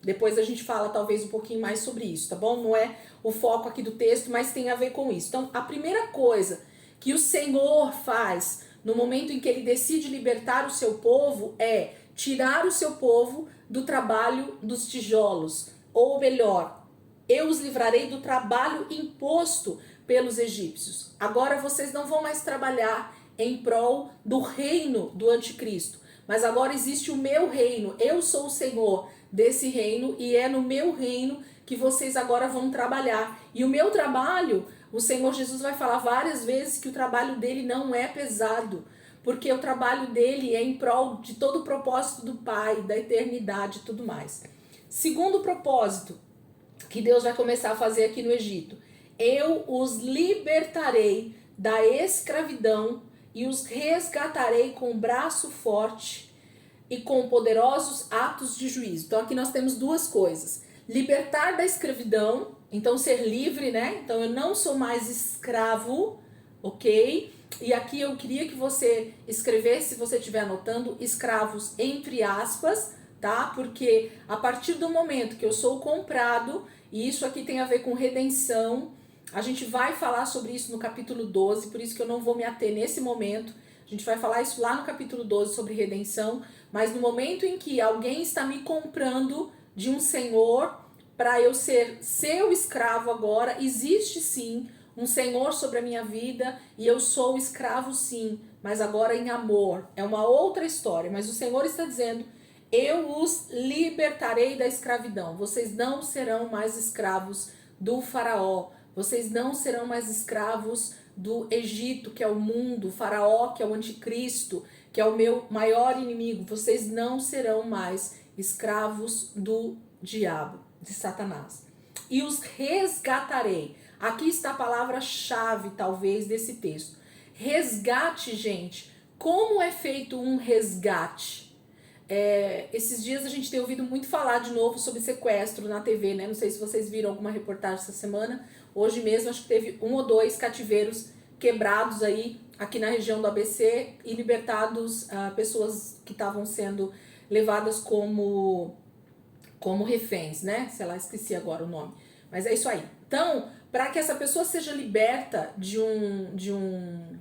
Depois a gente fala talvez um pouquinho mais sobre isso, tá bom? Não é o foco aqui do texto, mas tem a ver com isso. Então, a primeira coisa que o Senhor faz no momento em que ele decide libertar o seu povo é tirar o seu povo do trabalho dos tijolos. Ou melhor, eu os livrarei do trabalho imposto pelos egípcios. Agora vocês não vão mais trabalhar em prol do reino do anticristo, mas agora existe o meu reino. Eu sou o Senhor desse reino e é no meu reino que vocês agora vão trabalhar. E o meu trabalho, o Senhor Jesus vai falar várias vezes que o trabalho dele não é pesado, porque o trabalho dele é em prol de todo o propósito do Pai, da eternidade e tudo mais. Segundo propósito que Deus vai começar a fazer aqui no Egito: eu os libertarei da escravidão e os resgatarei com braço forte e com poderosos atos de juízo. Então aqui nós temos 2 coisas: libertar da escravidão, então ser livre, né? Então eu não sou mais escravo, ok? E aqui eu queria que você escrevesse, se você estiver anotando, escravos entre aspas, tá? Porque a partir do momento que eu sou comprado, e isso aqui tem a ver com redenção, a gente vai falar sobre isso no capítulo 12, por isso que eu não vou me ater nesse momento. A gente vai falar isso lá no capítulo 12 sobre redenção, mas no momento em que alguém está me comprando de um senhor para eu ser seu escravo agora, existe sim um senhor sobre a minha vida e eu sou escravo sim, mas agora em amor. É uma outra história, mas o Senhor está dizendo: eu os libertarei da escravidão. Vocês não serão mais escravos do Faraó. Vocês não serão mais escravos do Egito, que é o mundo, o Faraó, que é o anticristo, que é o meu maior inimigo. Vocês não serão mais escravos do diabo, de Satanás. E os resgatarei. Aqui está a palavra-chave, talvez, desse texto. Resgate, gente. Como é feito um resgate? Esses dias a gente tem ouvido muito falar de novo sobre sequestro na TV, né? Não sei se vocês viram alguma reportagem essa semana. Hoje mesmo acho que teve 1 ou 2 cativeiros quebrados aí, aqui na região do ABC, e libertados pessoas que estavam sendo levadas como reféns, né? Sei lá, esqueci agora o nome. Mas é isso aí. Então, para que essa pessoa seja liberta de um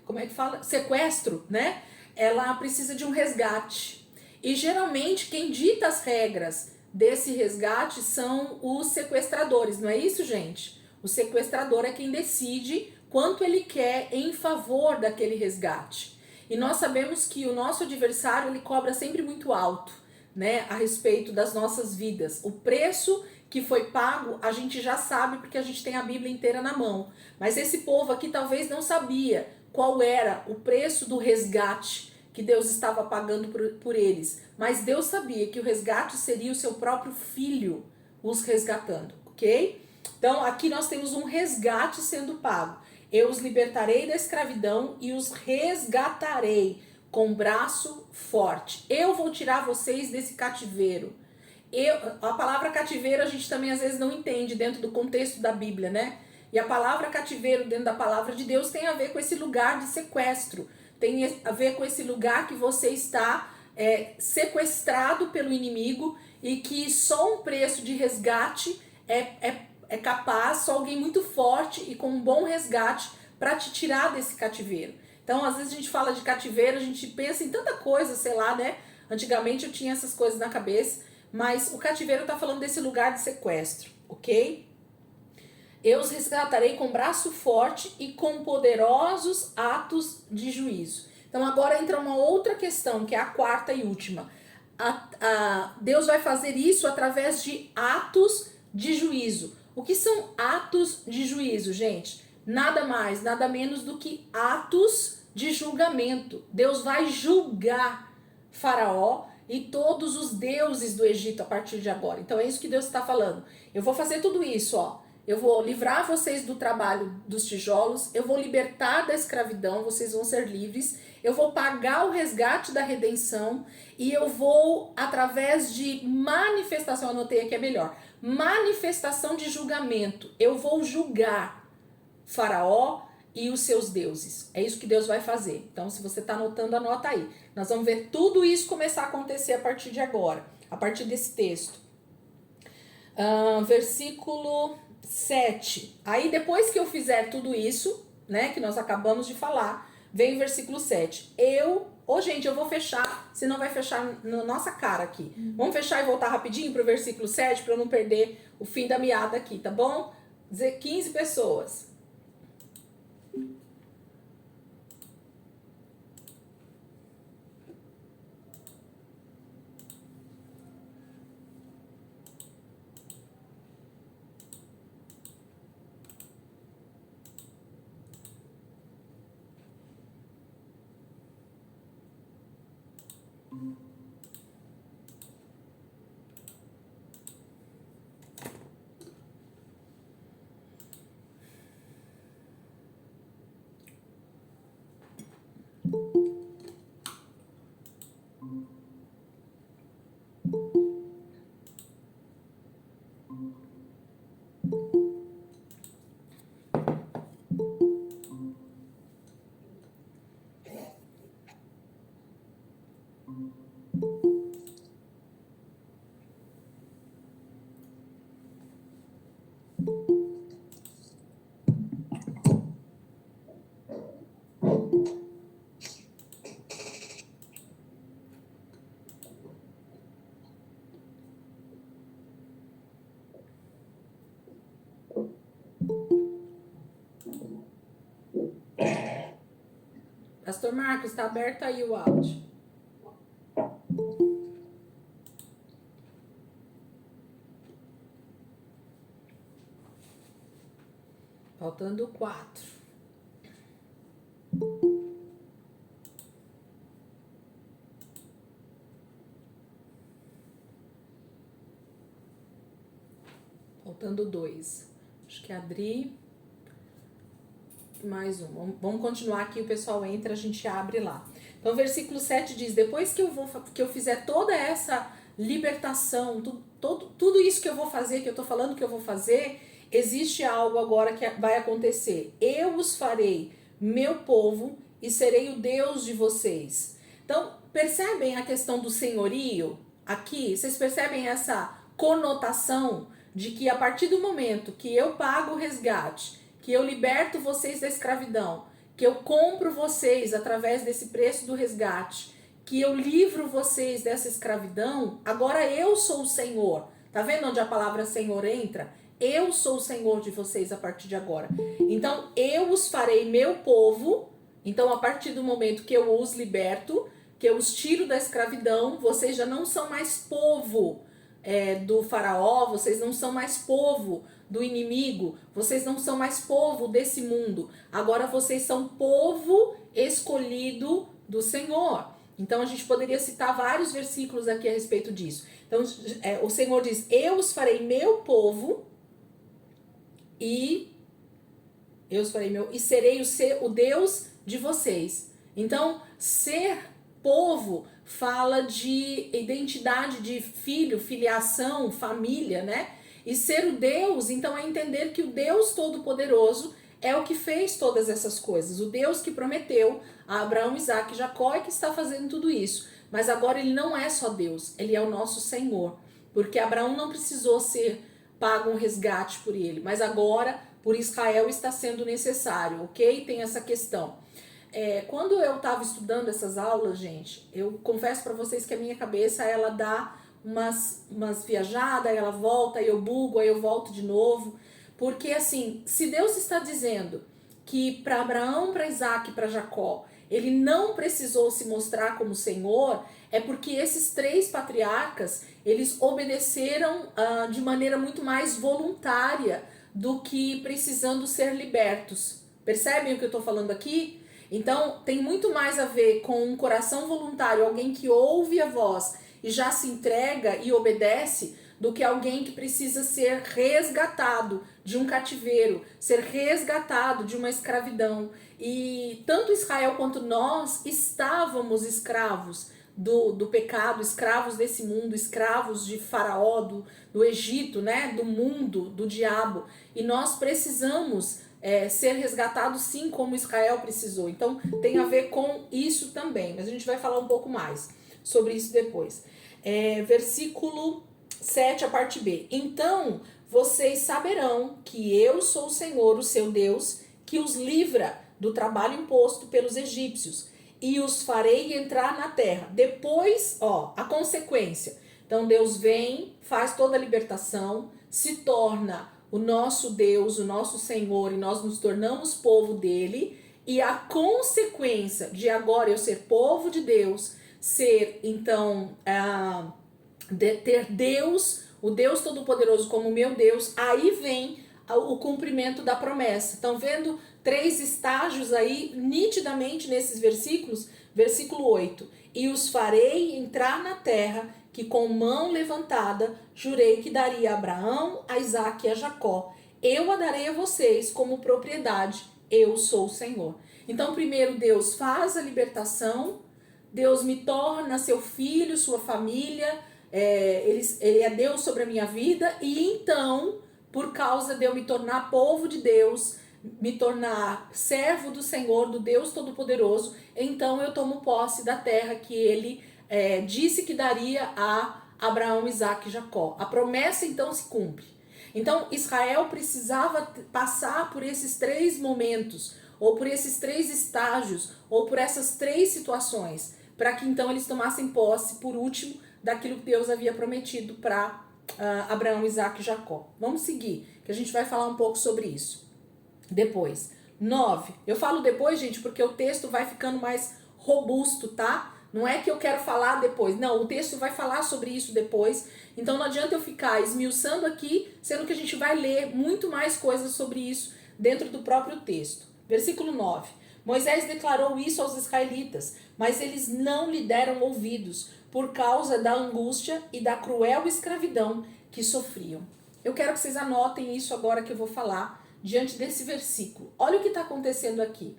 como é que fala? Sequestro, né? Ela precisa de um resgate. E geralmente quem dita as regras desse resgate são os sequestradores, não é isso, gente? O sequestrador é quem decide quanto ele quer em favor daquele resgate. E nós sabemos que o nosso adversário, ele cobra sempre muito alto, né, a respeito das nossas vidas. O preço que foi pago, a gente já sabe porque a gente tem a Bíblia inteira na mão. Mas esse povo aqui talvez não sabia qual era o preço do resgate que Deus estava pagando por eles. Mas Deus sabia que o resgate seria o seu próprio filho os resgatando, ok? Então aqui nós temos um resgate sendo pago. Eu os libertarei da escravidão e os resgatarei com braço forte. Eu vou tirar vocês desse cativeiro. A palavra cativeiro a gente também às vezes não entende dentro do contexto da Bíblia, né? E a palavra cativeiro dentro da palavra de Deus tem a ver com esse lugar de sequestro. Tem a ver com esse lugar que você está sequestrado pelo inimigo e que só um preço de resgate é capaz, só alguém muito forte e com um bom resgate para te tirar desse cativeiro. Então, às vezes a gente fala de cativeiro, a gente pensa em tanta coisa, sei lá, né? Antigamente eu tinha essas coisas na cabeça, mas o cativeiro está falando desse lugar de sequestro, ok? Eu os resgatarei com braço forte e com poderosos atos de juízo. Então agora entra uma outra questão, que é a quarta e última. Deus vai fazer isso através de atos de juízo. O que são atos de juízo, gente? Nada mais, nada menos do que atos de julgamento. Deus vai julgar Faraó e todos os deuses do Egito a partir de agora. Então é isso que Deus está falando. Eu vou fazer tudo isso, ó. Eu vou livrar vocês do trabalho dos tijolos, eu vou libertar da escravidão, vocês vão ser livres, eu vou pagar o resgate da redenção e eu vou, através de manifestação, anotei aqui é melhor, manifestação de julgamento, eu vou julgar Faraó e os seus deuses. É isso que Deus vai fazer. Então, se você está anotando, anota aí. Nós vamos ver tudo isso começar a acontecer a partir de agora, a partir desse texto. Versículo 7. Aí depois que eu fizer tudo isso, né, que nós acabamos de falar, vem o versículo 7. Gente, eu vou fechar, senão vai fechar na nossa cara aqui. Vamos fechar e voltar rapidinho pro versículo 7 para eu não perder o fim da meada aqui, tá bom? Dizer 15 pessoas. Pastor Marcos, está aberto aí o áudio. Faltando 4. Faltando 2. Acho que é Adri. Mais um. Vamos continuar aqui, o pessoal entra, a gente abre lá. Então, versículo 7 diz: depois que eu fizer toda essa libertação, tudo isso que eu vou fazer, que eu tô falando que eu vou fazer, existe algo agora que vai acontecer. Eu os farei meu povo e serei o Deus de vocês. Então, percebem a questão do senhorio aqui? Vocês percebem essa conotação de que a partir do momento que eu pago o resgate, que eu liberto vocês da escravidão, que eu compro vocês através desse preço do resgate, que eu livro vocês dessa escravidão, agora eu sou o Senhor. Tá vendo onde a palavra Senhor entra? Eu sou o Senhor de vocês a partir de agora. Então, eu os farei meu povo. Então, a partir do momento que eu os liberto, que eu os tiro da escravidão, vocês já não são mais povo do faraó, vocês não são mais povo do inimigo, vocês não são mais povo desse mundo. Agora vocês são povo escolhido do Senhor. Então, a gente poderia citar vários versículos aqui a respeito disso. Então, o Senhor diz: eu os farei meu povo e serei o Deus de vocês. Então, ser povo fala de identidade de filho, filiação, família, né? E ser o Deus, então, é entender que o Deus Todo-Poderoso é o que fez todas essas coisas. O Deus que prometeu a Abraão, Isaac e Jacó é que está fazendo tudo isso. Mas agora ele não é só Deus, ele é o nosso Senhor. Porque Abraão não precisou ser pago um resgate por ele, mas agora por Israel está sendo necessário, ok? Tem essa questão. Quando eu estava estudando essas aulas, gente, eu confesso para vocês que a minha cabeça, ela dá umas viajadas, aí ela volta, aí eu bugo, aí eu volto de novo. Porque assim, se Deus está dizendo que para Abraão, para Isaac e para Jacó, ele não precisou se mostrar como Senhor, é porque esses 3 patriarcas, eles obedeceram de maneira muito mais voluntária do que precisando ser libertos. Percebem o que eu estou falando aqui? Então, tem muito mais a ver com um coração voluntário, alguém que ouve a voz e já se entrega e obedece, do que alguém que precisa ser resgatado de um cativeiro, ser resgatado de uma escravidão. E tanto Israel quanto nós estávamos escravos do pecado, escravos desse mundo, escravos de Faraó, do Egito, né? Do mundo, do diabo. E nós precisamos ser resgatados sim, como Israel precisou. Então tem a ver com isso também, mas a gente vai falar um pouco mais sobre isso depois. Versículo 7, a parte B. Então vocês saberão que eu sou o Senhor, o seu Deus, que os livra do trabalho imposto pelos egípcios e os farei entrar na terra. Depois, a consequência. Então Deus vem, faz toda a libertação, se torna o nosso Deus, o nosso Senhor, e nós nos tornamos povo dele, e a consequência de agora eu ser povo de Deus, ser então ter Deus, o Deus Todo-Poderoso como meu Deus, aí vem o cumprimento da promessa. Estão vendo 3 estágios aí nitidamente nesses versículos? Versículo 8: e os farei entrar na terra que com mão levantada jurei que daria a Abraão, a Isaac e a Jacó. Eu a darei a vocês como propriedade, eu sou o Senhor. Então primeiro Deus faz a libertação, Deus me torna seu filho, sua família, ele é Deus sobre a minha vida, e então, por causa de eu me tornar povo de Deus, me tornar servo do Senhor, do Deus Todo-Poderoso, então eu tomo posse da terra que ele disse que daria a Abraão, Isaac e Jacó. A promessa então se cumpre. Então Israel precisava passar por esses 3 momentos, ou por esses 3 estágios, ou por essas 3 situações, para que então eles tomassem posse, por último, daquilo que Deus havia prometido para Abraão, Isaac e Jacó. Vamos seguir, que a gente vai falar um pouco sobre isso depois. 9. Eu falo depois, gente, porque o texto vai ficando mais robusto, tá? Não é que eu quero falar depois. Não, o texto vai falar sobre isso depois. Então não adianta eu ficar esmiuçando aqui, sendo que a gente vai ler muito mais coisas sobre isso dentro do próprio texto. Versículo 9. Moisés declarou isso aos israelitas, mas eles não lhe deram ouvidos por causa da angústia e da cruel escravidão que sofriam. Eu quero que vocês anotem isso agora que eu vou falar diante desse versículo. Olha o que está acontecendo aqui.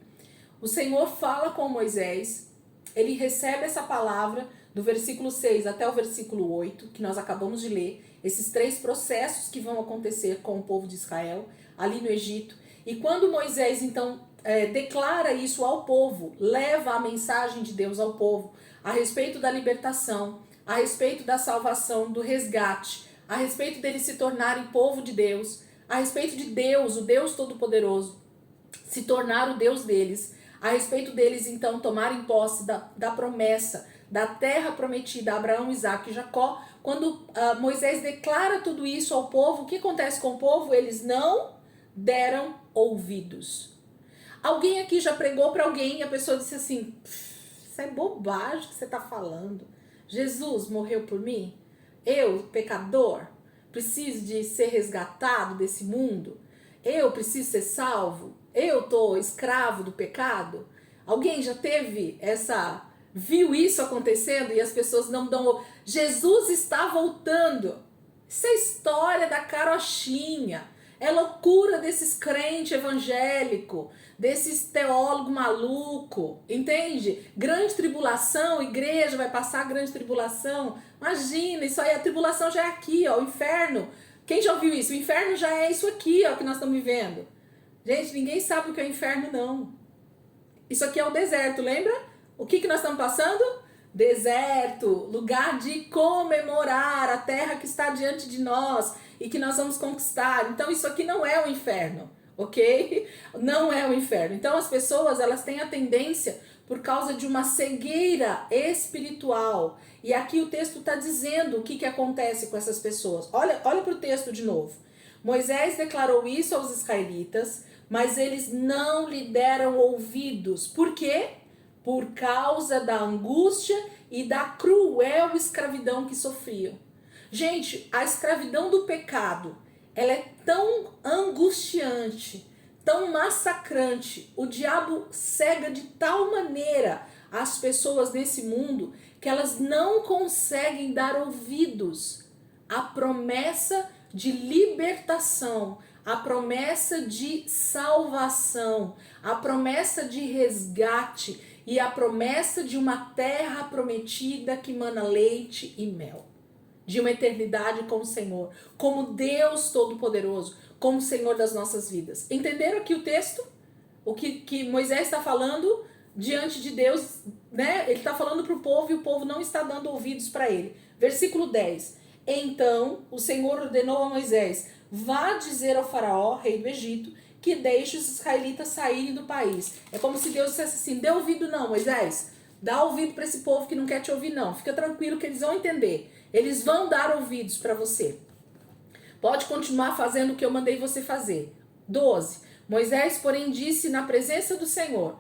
O Senhor fala com Moisés, ele recebe essa palavra do versículo 6 até o versículo 8, que nós acabamos de ler, esses 3 processos que vão acontecer com o povo de Israel, ali no Egito. E quando Moisés, então, declara isso ao povo, leva a mensagem de Deus ao povo, a respeito da libertação, a respeito da salvação, do resgate, a respeito deles se tornarem povo de Deus, a respeito de Deus, o Deus Todo-Poderoso, se tornar o Deus deles, a respeito deles, então, tomarem posse da promessa, da terra prometida a Abraão, Isaque e Jacó. Quando Moisés declara tudo isso ao povo, o que acontece com o povo? Eles não deram ouvidos. Alguém aqui já pregou para alguém e a pessoa disse assim, isso é bobagem que você está falando. Jesus morreu por mim? Eu, pecador, preciso de ser resgatado desse mundo? Eu preciso ser salvo? Eu estou escravo do pecado? Alguém já teve viu isso acontecendo e as pessoas não dão... Jesus está voltando. Isso é história da carochinha. É loucura desses crentes evangélicos, desses teólogos malucos, entende? Grande tribulação, igreja vai passar grande tribulação. Imagina, isso aí, a tribulação já é aqui, ó, o inferno. Quem já ouviu isso? O inferno já é isso aqui, ó, que nós estamos vivendo. Gente, ninguém sabe o que é inferno, não. Isso aqui é o deserto, lembra? O que nós estamos passando? Deserto, lugar de comemorar a terra que está diante de nós e que nós vamos conquistar. Então isso aqui não é o inferno, ok? Não é o inferno. Então as pessoas, elas têm a tendência, por causa de uma cegueira espiritual. E aqui o texto está dizendo o que acontece com essas pessoas. Olha para o texto de novo. Moisés declarou isso aos israelitas, mas eles não lhe deram ouvidos. Por quê? Por causa da angústia e da cruel escravidão que sofriam. Gente, a escravidão do pecado, ela é tão angustiante, tão massacrante. O diabo cega de tal maneira as pessoas nesse mundo que elas não conseguem dar ouvidos à promessa de libertação, a promessa de salvação, a promessa de resgate e a promessa de uma terra prometida que mana leite e mel, de uma eternidade com o Senhor, como Deus Todo-Poderoso, como Senhor das nossas vidas. Entenderam aqui o texto? O que Moisés está falando diante de Deus, né? Ele está falando para o povo e o povo não está dando ouvidos para ele. Versículo 10. Então o Senhor ordenou a Moisés: vá dizer ao faraó, rei do Egito, que deixe os israelitas saírem do país. É como se Deus dissesse assim: dê ouvido não, Moisés. Dá ouvido para esse povo que não quer te ouvir não. Fica tranquilo que eles vão entender. Eles vão dar ouvidos para você. Pode continuar fazendo o que eu mandei você fazer. 12. Moisés, porém, disse na presença do Senhor.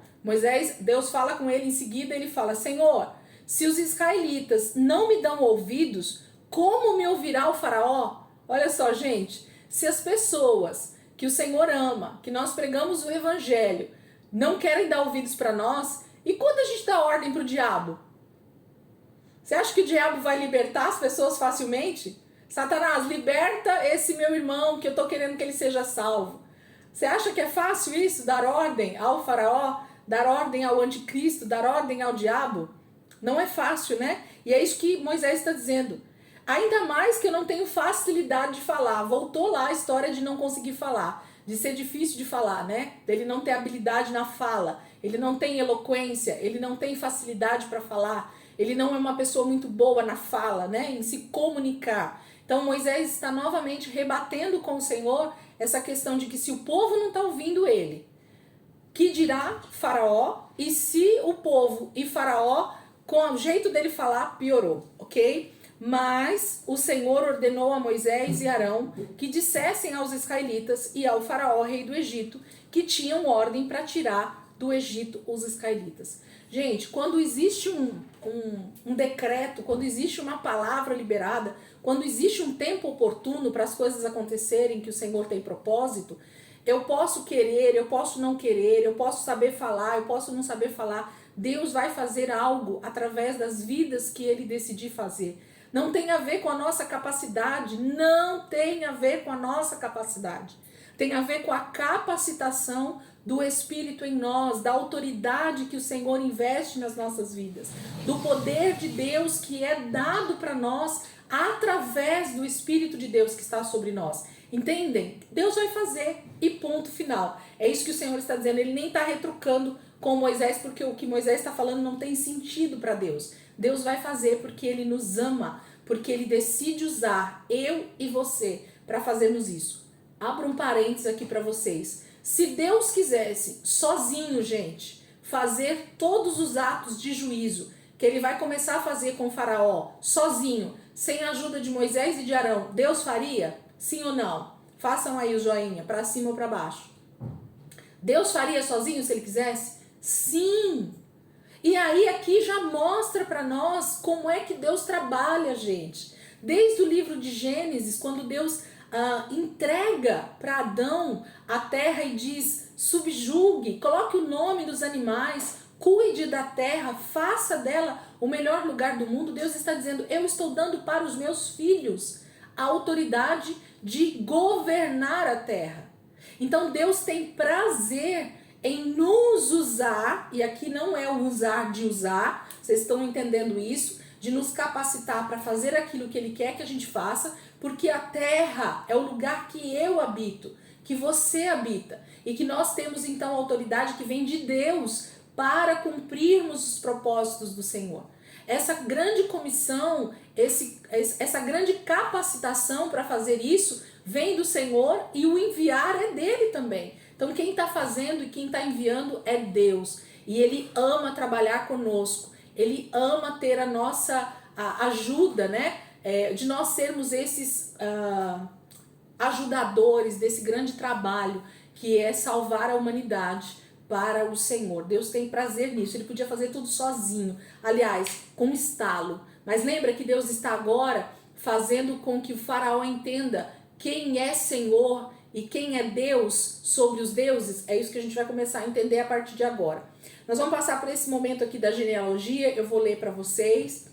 Deus fala com ele em seguida, ele fala: Senhor, se os israelitas não me dão ouvidos, como me ouvirá o faraó? Olha só, gente, se as pessoas que o Senhor ama, que nós pregamos o evangelho, não querem dar ouvidos para nós, e quando a gente dá ordem para o diabo? Você acha que o diabo vai libertar as pessoas facilmente? Satanás, liberta esse meu irmão que eu estou querendo que ele seja salvo. Você acha que é fácil isso? Dar ordem ao faraó? Dar ordem ao anticristo? Dar ordem ao diabo? Não é fácil, né? E é isso que Moisés está dizendo. Ainda mais que eu não tenho facilidade de falar. Voltou lá a história de não conseguir falar. De ser difícil de falar, né? Dele não ter habilidade na fala. Ele não tem eloquência. Ele não tem facilidade para falar. Ele não é uma pessoa muito boa na fala, né? Em se comunicar. Então Moisés está novamente rebatendo com o Senhor essa questão de que se o povo não está ouvindo ele, que dirá Faraó? E se o povo e Faraó, com o jeito dele falar, piorou, ok? Mas o Senhor ordenou a Moisés e Arão que dissessem aos israelitas e ao Faraó, rei do Egito, que tinham ordem para tirar do Egito os israelitas. Gente, quando existe um decreto, quando existe uma palavra liberada, quando existe um tempo oportuno para as coisas acontecerem que o Senhor tem propósito, eu posso querer, eu posso não querer, eu posso saber falar, eu posso não saber falar. Deus vai fazer algo através das vidas que ele decidir fazer. não tem a ver com a nossa capacidade, não tem a ver com a nossa capacidade. Tem a ver com a capacitação do Espírito em nós, da autoridade que o Senhor investe nas nossas vidas, do poder de Deus que é dado para nós através do Espírito de Deus que está sobre nós. Entendem? Deus vai fazer e ponto final. É isso que o Senhor está dizendo. Ele nem está retrucando com Moisés, porque o que Moisés está falando não tem sentido para Deus. Deus vai fazer porque Ele nos ama, porque Ele decide usar eu e você para fazermos isso. Abra um parênteses aqui para vocês. Se Deus quisesse sozinho, gente, fazer todos os atos de juízo que Ele vai começar a fazer com o faraó, sozinho, sem a ajuda de Moisés e de Arão, Deus faria? Sim ou não? Façam aí o joinha, para cima ou para baixo. Deus faria sozinho se Ele quisesse? Sim! E aí aqui já mostra para nós como é que Deus trabalha, gente. Desde o livro de Gênesis, quando Deus entrega para Adão a terra e diz: subjugue, coloque o nome dos animais, cuide da terra, faça dela o melhor lugar do mundo. Deus está dizendo: eu estou dando para os meus filhos a autoridade de governar a terra. Então Deus tem prazer em nos usar, e aqui não é o usar de usar, vocês estão entendendo isso, de nos capacitar para fazer aquilo que Ele quer que a gente faça, porque a terra é o lugar que eu habito, que você habita, e que nós temos então a autoridade que vem de Deus para cumprirmos os propósitos do Senhor. Essa grande comissão, essa grande capacitação para fazer isso vem do Senhor, e o enviar é dele também. Então quem está fazendo e quem está enviando é Deus. E Ele ama trabalhar conosco. Ele ama ter a nossa ajuda, né? De nós sermos esses ajudadores desse grande trabalho que é salvar a humanidade para o Senhor. Deus tem prazer nisso. Ele podia fazer tudo sozinho. Aliás, com um estalo. Mas lembra que Deus está agora fazendo com que o faraó entenda quem é Senhor e quem é Deus sobre os deuses. É isso que a gente vai começar a entender a partir de agora. Nós vamos passar por esse momento aqui da genealogia. Eu vou ler para vocês.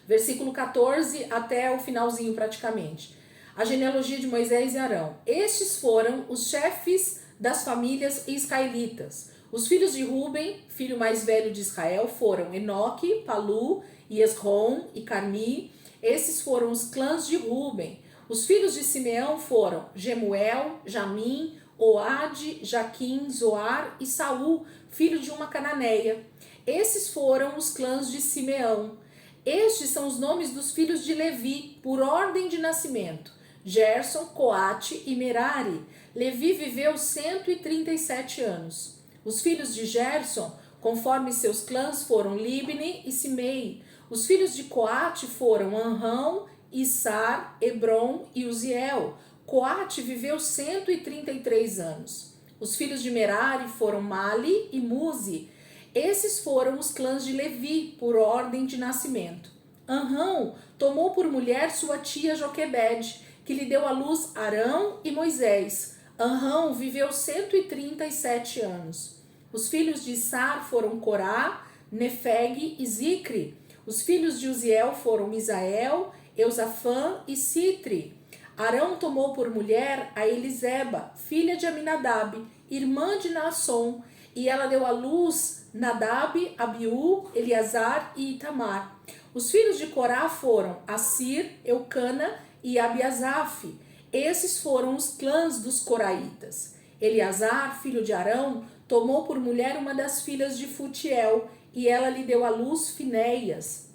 Versículo 14 até o finalzinho praticamente. A genealogia de Moisés e Arão. Estes foram os chefes das famílias israelitas. Os filhos de Ruben, filho mais velho de Israel, foram Enoque, Palu, Esrom e Carmi. Esses foram os clãs de Ruben. Os filhos de Simeão foram Gemuel, Jamim, Oade, Jaquim, Zoar e Saul, filho de uma cananeia. Esses foram os clãs de Simeão. Estes são os nomes dos filhos de Levi, por ordem de nascimento: Gerson, Coate e Merari. Levi viveu 137 anos. Os filhos de Gerson, conforme seus clãs, foram Libni e Simei. Os filhos de Coate foram Anrão, Issar, Hebron e Uziel. Coate viveu 133 anos. Os filhos de Merari foram Mali e Muzi. Esses foram os clãs de Levi, por ordem de nascimento. Anrão tomou por mulher sua tia Joquebede, que lhe deu à luz Arão e Moisés. Anrão viveu 137 anos. Os filhos de Issar foram Corá, Nefeg e Zicre. Os filhos de Uziel foram Misael, Eusafã e Citri. Arão tomou por mulher a Eliseba, filha de Aminadab, irmã de Naasson, e ela deu à luz Nadab, Abiú, Eleazar e Itamar. Os filhos de Corá foram Assir, Eucana e Abiasaf. Esses foram os clãs dos coraitas. Eleazar, filho de Arão, tomou por mulher uma das filhas de Futiel, e ela lhe deu à luz Finéias.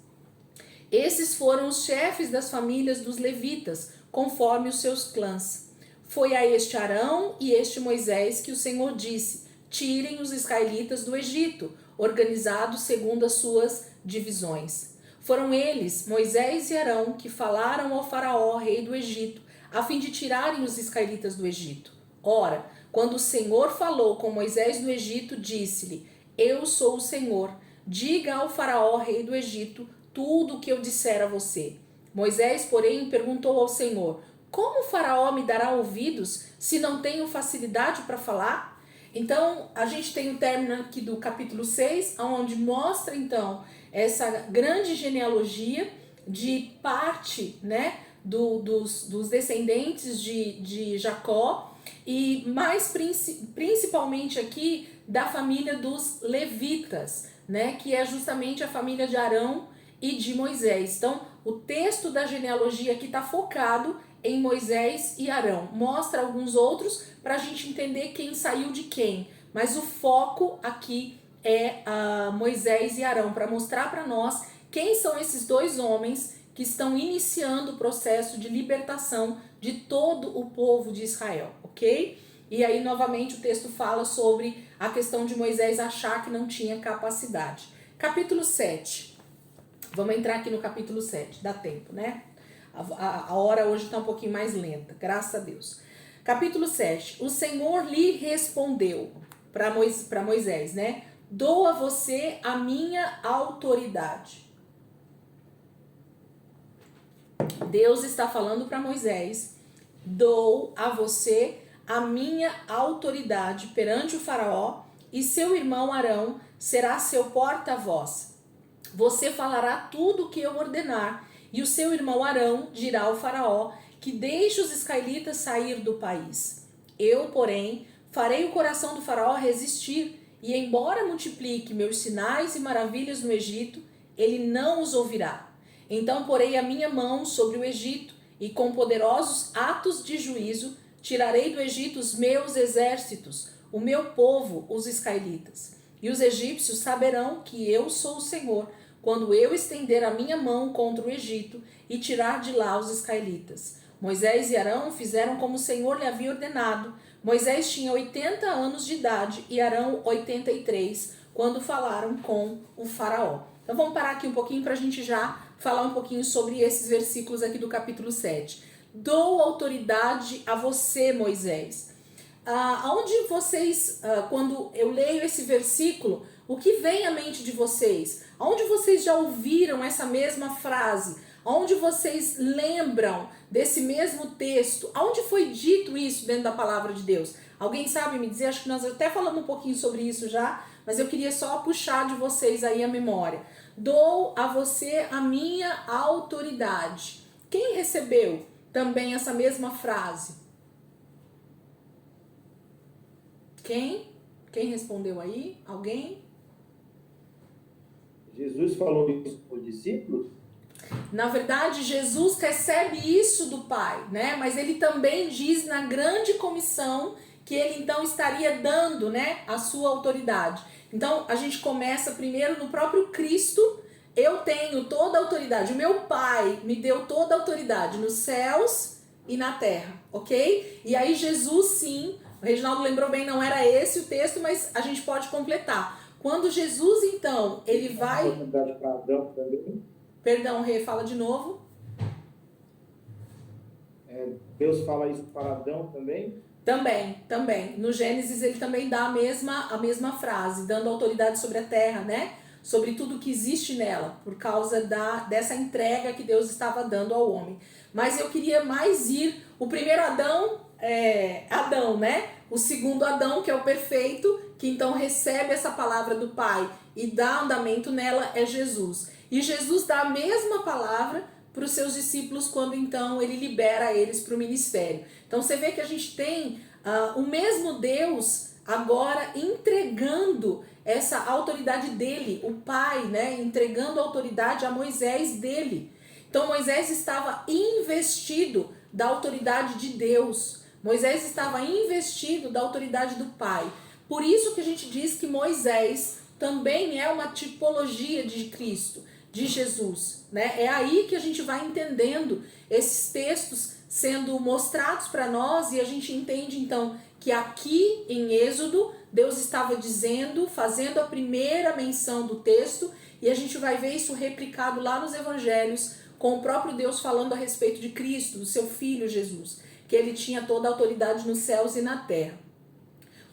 Esses foram os chefes das famílias dos levitas, conforme os seus clãs. Foi a este Arão e este Moisés que o Senhor disse: tirem os israelitas do Egito, organizados segundo as suas divisões. Foram eles, Moisés e Arão, que falaram ao faraó, rei do Egito, a fim de tirarem os israelitas do Egito. Ora, quando o Senhor falou com Moisés do Egito, disse-lhe: eu sou o Senhor, diga ao faraó, rei do Egito, tudo o que eu disser a você. Moisés, porém, perguntou ao Senhor: como o faraó me dará ouvidos se não tenho facilidade para falar? Então, a gente tem o término aqui do capítulo 6, onde mostra, então, essa grande genealogia de parte, né, dos descendentes de Jacó, e mais principalmente aqui da família dos levitas, né, que é justamente a família de Arão e de Moisés. Então, o texto da genealogia aqui está focado em Moisés e Arão. Mostra alguns outros para a gente entender quem saiu de quem, mas o foco aqui é Moisés e Arão, para mostrar para nós quem são esses dois homens que estão iniciando o processo de libertação de todo o povo de Israel, ok? E aí, novamente, o texto fala sobre a questão de Moisés achar que não tinha capacidade. Capítulo 7. Vamos entrar aqui no capítulo 7, dá tempo, né? A hora hoje está um pouquinho mais lenta, graças a Deus. Capítulo 7. O Senhor lhe respondeu para Moisés, né? Dou a você a minha autoridade. Deus está falando para Moisés: dou a você a minha autoridade perante o faraó, e seu irmão Arão será seu porta-voz. Você falará tudo o que eu ordenar, e o seu irmão Arão dirá ao faraó que deixe os israelitas sair do país. Eu, porém, farei o coração do faraó resistir, e embora multiplique meus sinais e maravilhas no Egito, ele não os ouvirá. Então porei a minha mão sobre o Egito, e com poderosos atos de juízo tirarei do Egito os meus exércitos, o meu povo, os israelitas. E os egípcios saberão que eu sou o Senhor, quando eu estender a minha mão contra o Egito e tirar de lá os israelitas. Moisés e Arão fizeram como o Senhor lhe havia ordenado. Moisés tinha 80 anos de idade e Arão 83, quando falaram com o faraó. Então vamos parar aqui um pouquinho para a gente já falar um pouquinho sobre esses versículos aqui do capítulo 7. Dou autoridade a você, Moisés. Aonde vocês, quando eu leio esse versículo, o que vem à mente de vocês? Aonde vocês já ouviram essa mesma frase? Aonde vocês lembram desse mesmo texto? Aonde foi dito isso dentro da palavra de Deus? Alguém sabe me dizer? Acho que nós até falamos um pouquinho sobre isso já, mas eu queria só puxar de vocês aí a memória. Dou a você a minha autoridade. Quem recebeu também essa mesma frase? Quem? Quem respondeu aí? Alguém? Jesus falou isso para os discípulos? Na verdade, Jesus recebe isso do Pai, né? Mas ele também diz na grande comissão que ele então estaria dando, né, a sua autoridade. Então, a gente começa primeiro no próprio Cristo. Eu tenho toda a autoridade. O meu Pai me deu toda a autoridade nos céus e na terra, ok? E aí Jesus, sim, o Reginaldo lembrou bem, não era esse o texto, mas a gente pode completar. Quando Jesus, então, ele vai... Autoridade para Adão também. Perdão, Rê, fala de novo. Deus fala isso para Adão também? Também. No Gênesis ele também dá a mesma frase, dando autoridade sobre a terra, né? Sobre tudo que existe nela, por causa dessa entrega que Deus estava dando ao homem. Mas eu queria mais ir, o primeiro Adão é Adão, né? O segundo Adão, que é o perfeito, que então recebe essa palavra do Pai e dá andamento nela, é Jesus. E Jesus dá a mesma palavra para os seus discípulos quando então ele libera eles para o ministério. Então você vê que a gente tem o mesmo Deus agora entregando essa autoridade dele, o Pai, né, entregando a autoridade a Moisés dele. Então Moisés estava investido da autoridade de Deus. Moisés estava investido da autoridade do Pai. Por isso que a gente diz que Moisés também é uma tipologia de Cristo, de Jesus, né? É aí que a gente vai entendendo esses textos sendo mostrados para nós e a gente entende então que aqui em Êxodo Deus estava dizendo, fazendo a primeira menção do texto, e a gente vai ver isso replicado lá nos evangelhos, com o próprio Deus falando a respeito de Cristo, do seu Filho Jesus, que ele tinha toda a autoridade nos céus e na terra.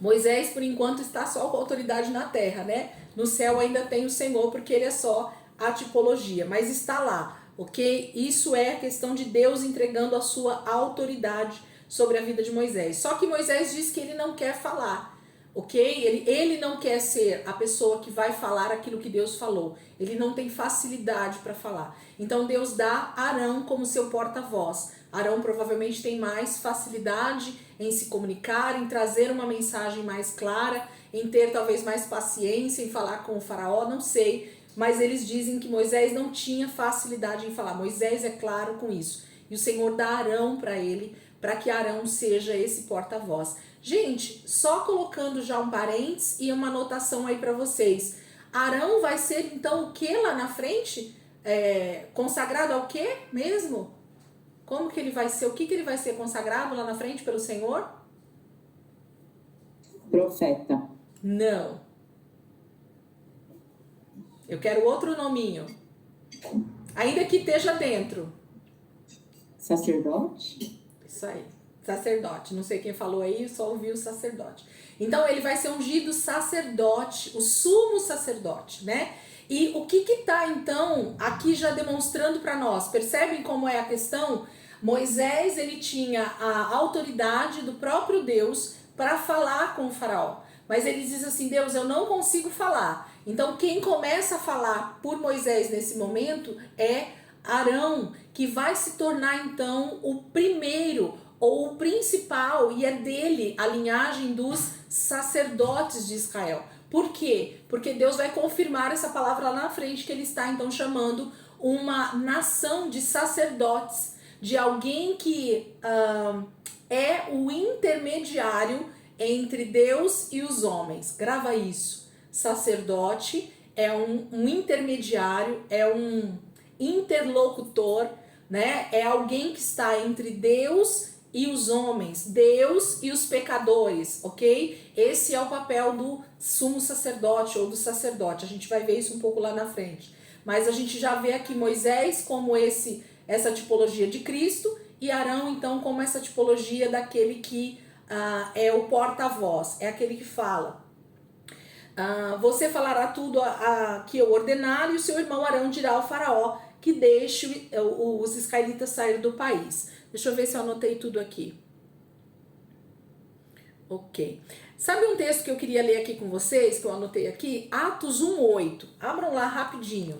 Moisés, por enquanto, está só com autoridade na terra, né? No céu ainda tem o Senhor, porque ele é só a tipologia, mas está lá, ok? Isso é a questão de Deus entregando a sua autoridade sobre a vida de Moisés. Só que Moisés diz que ele não quer falar. ok? Ele não quer ser a pessoa que vai falar aquilo que Deus falou. Ele não tem facilidade para falar. Então Deus dá Arão como seu porta-voz. Arão provavelmente tem mais facilidade em se comunicar, em trazer uma mensagem mais clara, em ter talvez mais paciência em falar com o faraó, não sei. Mas eles dizem que Moisés não tinha facilidade em falar. Moisés é claro com isso. E o Senhor dá Arão para ele, para que Arão seja esse porta-voz. Gente, só colocando já um parênteses e uma anotação aí para vocês. Arão vai ser então o que lá na frente? Consagrado ao que mesmo? Como que ele vai ser? O que ele vai ser consagrado lá na frente pelo Senhor? Profeta. Não. Eu quero outro nominho. Ainda que esteja dentro. Sacerdote? Isso aí. Sacerdote. Não sei quem falou aí, só ouvi o sacerdote. Então ele vai ser ungido sacerdote, o sumo sacerdote, né? E o que tá então aqui já demonstrando para nós? Percebem como é a questão? Moisés, ele tinha a autoridade do próprio Deus para falar com o faraó. Mas ele diz assim, Deus, eu não consigo falar. Então quem começa a falar por Moisés nesse momento é Arão, que vai se tornar então o primeiro ou o principal, e é dele a linhagem dos sacerdotes de Israel. Por quê? Porque Deus vai confirmar essa palavra lá na frente, que ele está então chamando uma nação de sacerdotes, de alguém que é o intermediário entre Deus e os homens. Grava isso. Sacerdote é um intermediário, é um interlocutor, né? É alguém que está entre Deus e os homens, Deus e os pecadores, ok? Esse é o papel do sumo sacerdote ou do sacerdote. A gente vai ver isso um pouco lá na frente. Mas a gente já vê aqui Moisés como essa tipologia de Cristo e Arão, então, como essa tipologia daquele que é o porta-voz, é aquele que fala. Você falará tudo que eu ordenar, e o seu irmão Arão dirá ao faraó que deixe os israelitas sair do país. Deixa eu ver se eu anotei tudo aqui. Ok. Sabe um texto que eu queria ler aqui com vocês, que eu anotei aqui? Atos 1:8. Abram lá rapidinho.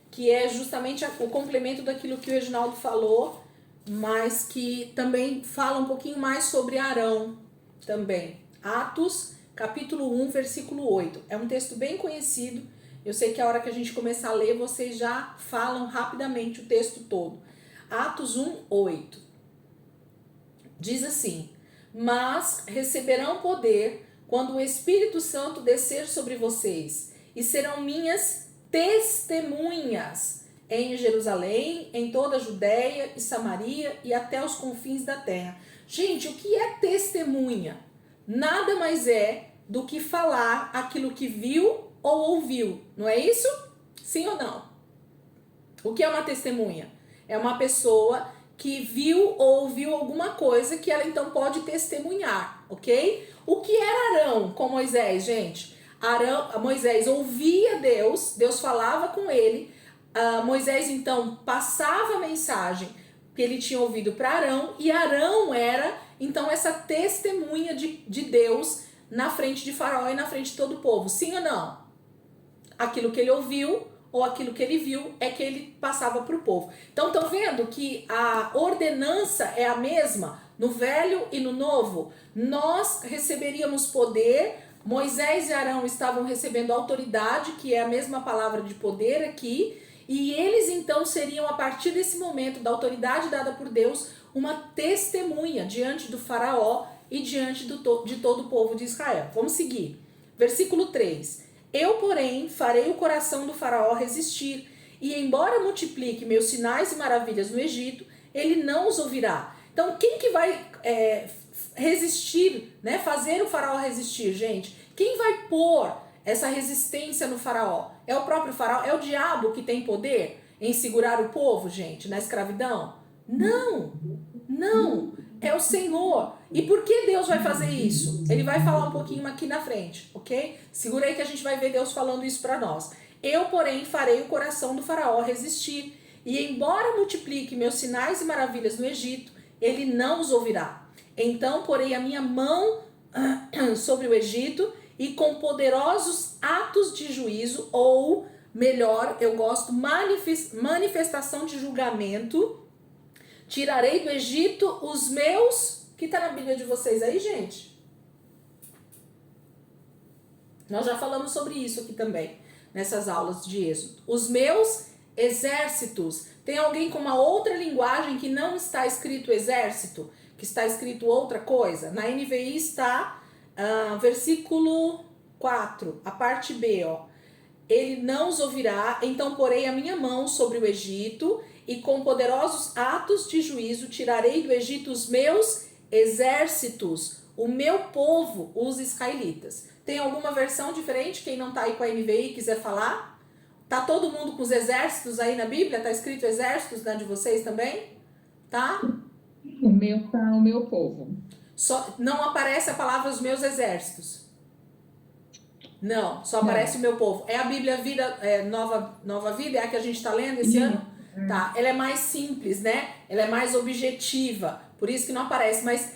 Que é justamente o complemento daquilo que o Reginaldo falou, mas que também fala um pouquinho mais sobre Arão também. Atos, capítulo 1, versículo 8. É um texto bem conhecido. Eu sei que a hora que a gente começar a ler, vocês já falam rapidamente o texto todo. Atos 1:8. Diz assim: mas receberão poder quando o Espírito Santo descer sobre vocês, e serão minhas testemunhas em Jerusalém, em toda a Judéia e Samaria e até os confins da terra. Gente, o que é testemunha? Nada mais é do que falar aquilo que viu ou ouviu, não é isso? Sim ou não? O que é uma testemunha? É uma pessoa que viu ou ouviu alguma coisa que ela então pode testemunhar, ok? O que era Arão com Moisés, gente? Moisés ouvia Deus, Deus falava com ele, Moisés então passava a mensagem que ele tinha ouvido para Arão, e Arão era então essa testemunha de Deus na frente de Faraó e na frente de todo o povo. Sim ou não? Aquilo que ele ouviu ou aquilo que ele viu é que ele passava para o povo. Então estão vendo que a ordenança é a mesma no Velho e no Novo? Nós receberíamos poder, Moisés e Arão estavam recebendo autoridade, que é a mesma palavra de poder aqui, e eles então seriam, a partir desse momento da autoridade dada por Deus, uma testemunha diante do Faraó e diante de todo o povo de Israel. Vamos seguir. Versículo 3. Eu, porém, farei o coração do Faraó resistir, e embora multiplique meus sinais e maravilhas no Egito, ele não os ouvirá. Então, quem que vai resistir, né? Fazer o Faraó resistir, gente? Quem vai pôr essa resistência no Faraó? É o próprio Faraó? É o diabo que tem poder em segurar o povo, gente, na escravidão? Não, não. É o Senhor. E por que Deus vai fazer isso? Ele vai falar um pouquinho aqui na frente, ok? Segura aí que a gente vai ver Deus falando isso para nós. Eu, porém, farei o coração do Faraó resistir, e embora multiplique meus sinais e maravilhas no Egito, ele não os ouvirá. Então porei a minha mão sobre o Egito e com poderosos atos de juízo, ou melhor, eu gosto, manifestação de julgamento. Tirarei do Egito os meus... O que está na Bíblia de vocês aí, gente? Nós já falamos sobre isso aqui também, nessas aulas de Êxodo. Os meus exércitos. Tem alguém com uma outra linguagem que não está escrito exército? Que está escrito outra coisa? Na NVI está versículo 4, a parte B, ó. Ele não os ouvirá, então porei a minha mão sobre o Egito e com poderosos atos de juízo tirarei do Egito os meus exércitos, o meu povo, os israelitas. Tem alguma versão diferente? Quem não tá aí com a NVI quiser falar? Tá todo mundo com os exércitos aí na Bíblia? Tá escrito exércitos na de vocês também? Tá? O meu tá o meu povo. Só, não aparece a palavra os meus exércitos. Não, só aparece o meu povo. É a Bíblia Vida, Nova Vida? É a que a gente tá lendo esse ano? Tá, ela é mais simples, né? Ela é mais objetiva. Por isso que não aparece. Mas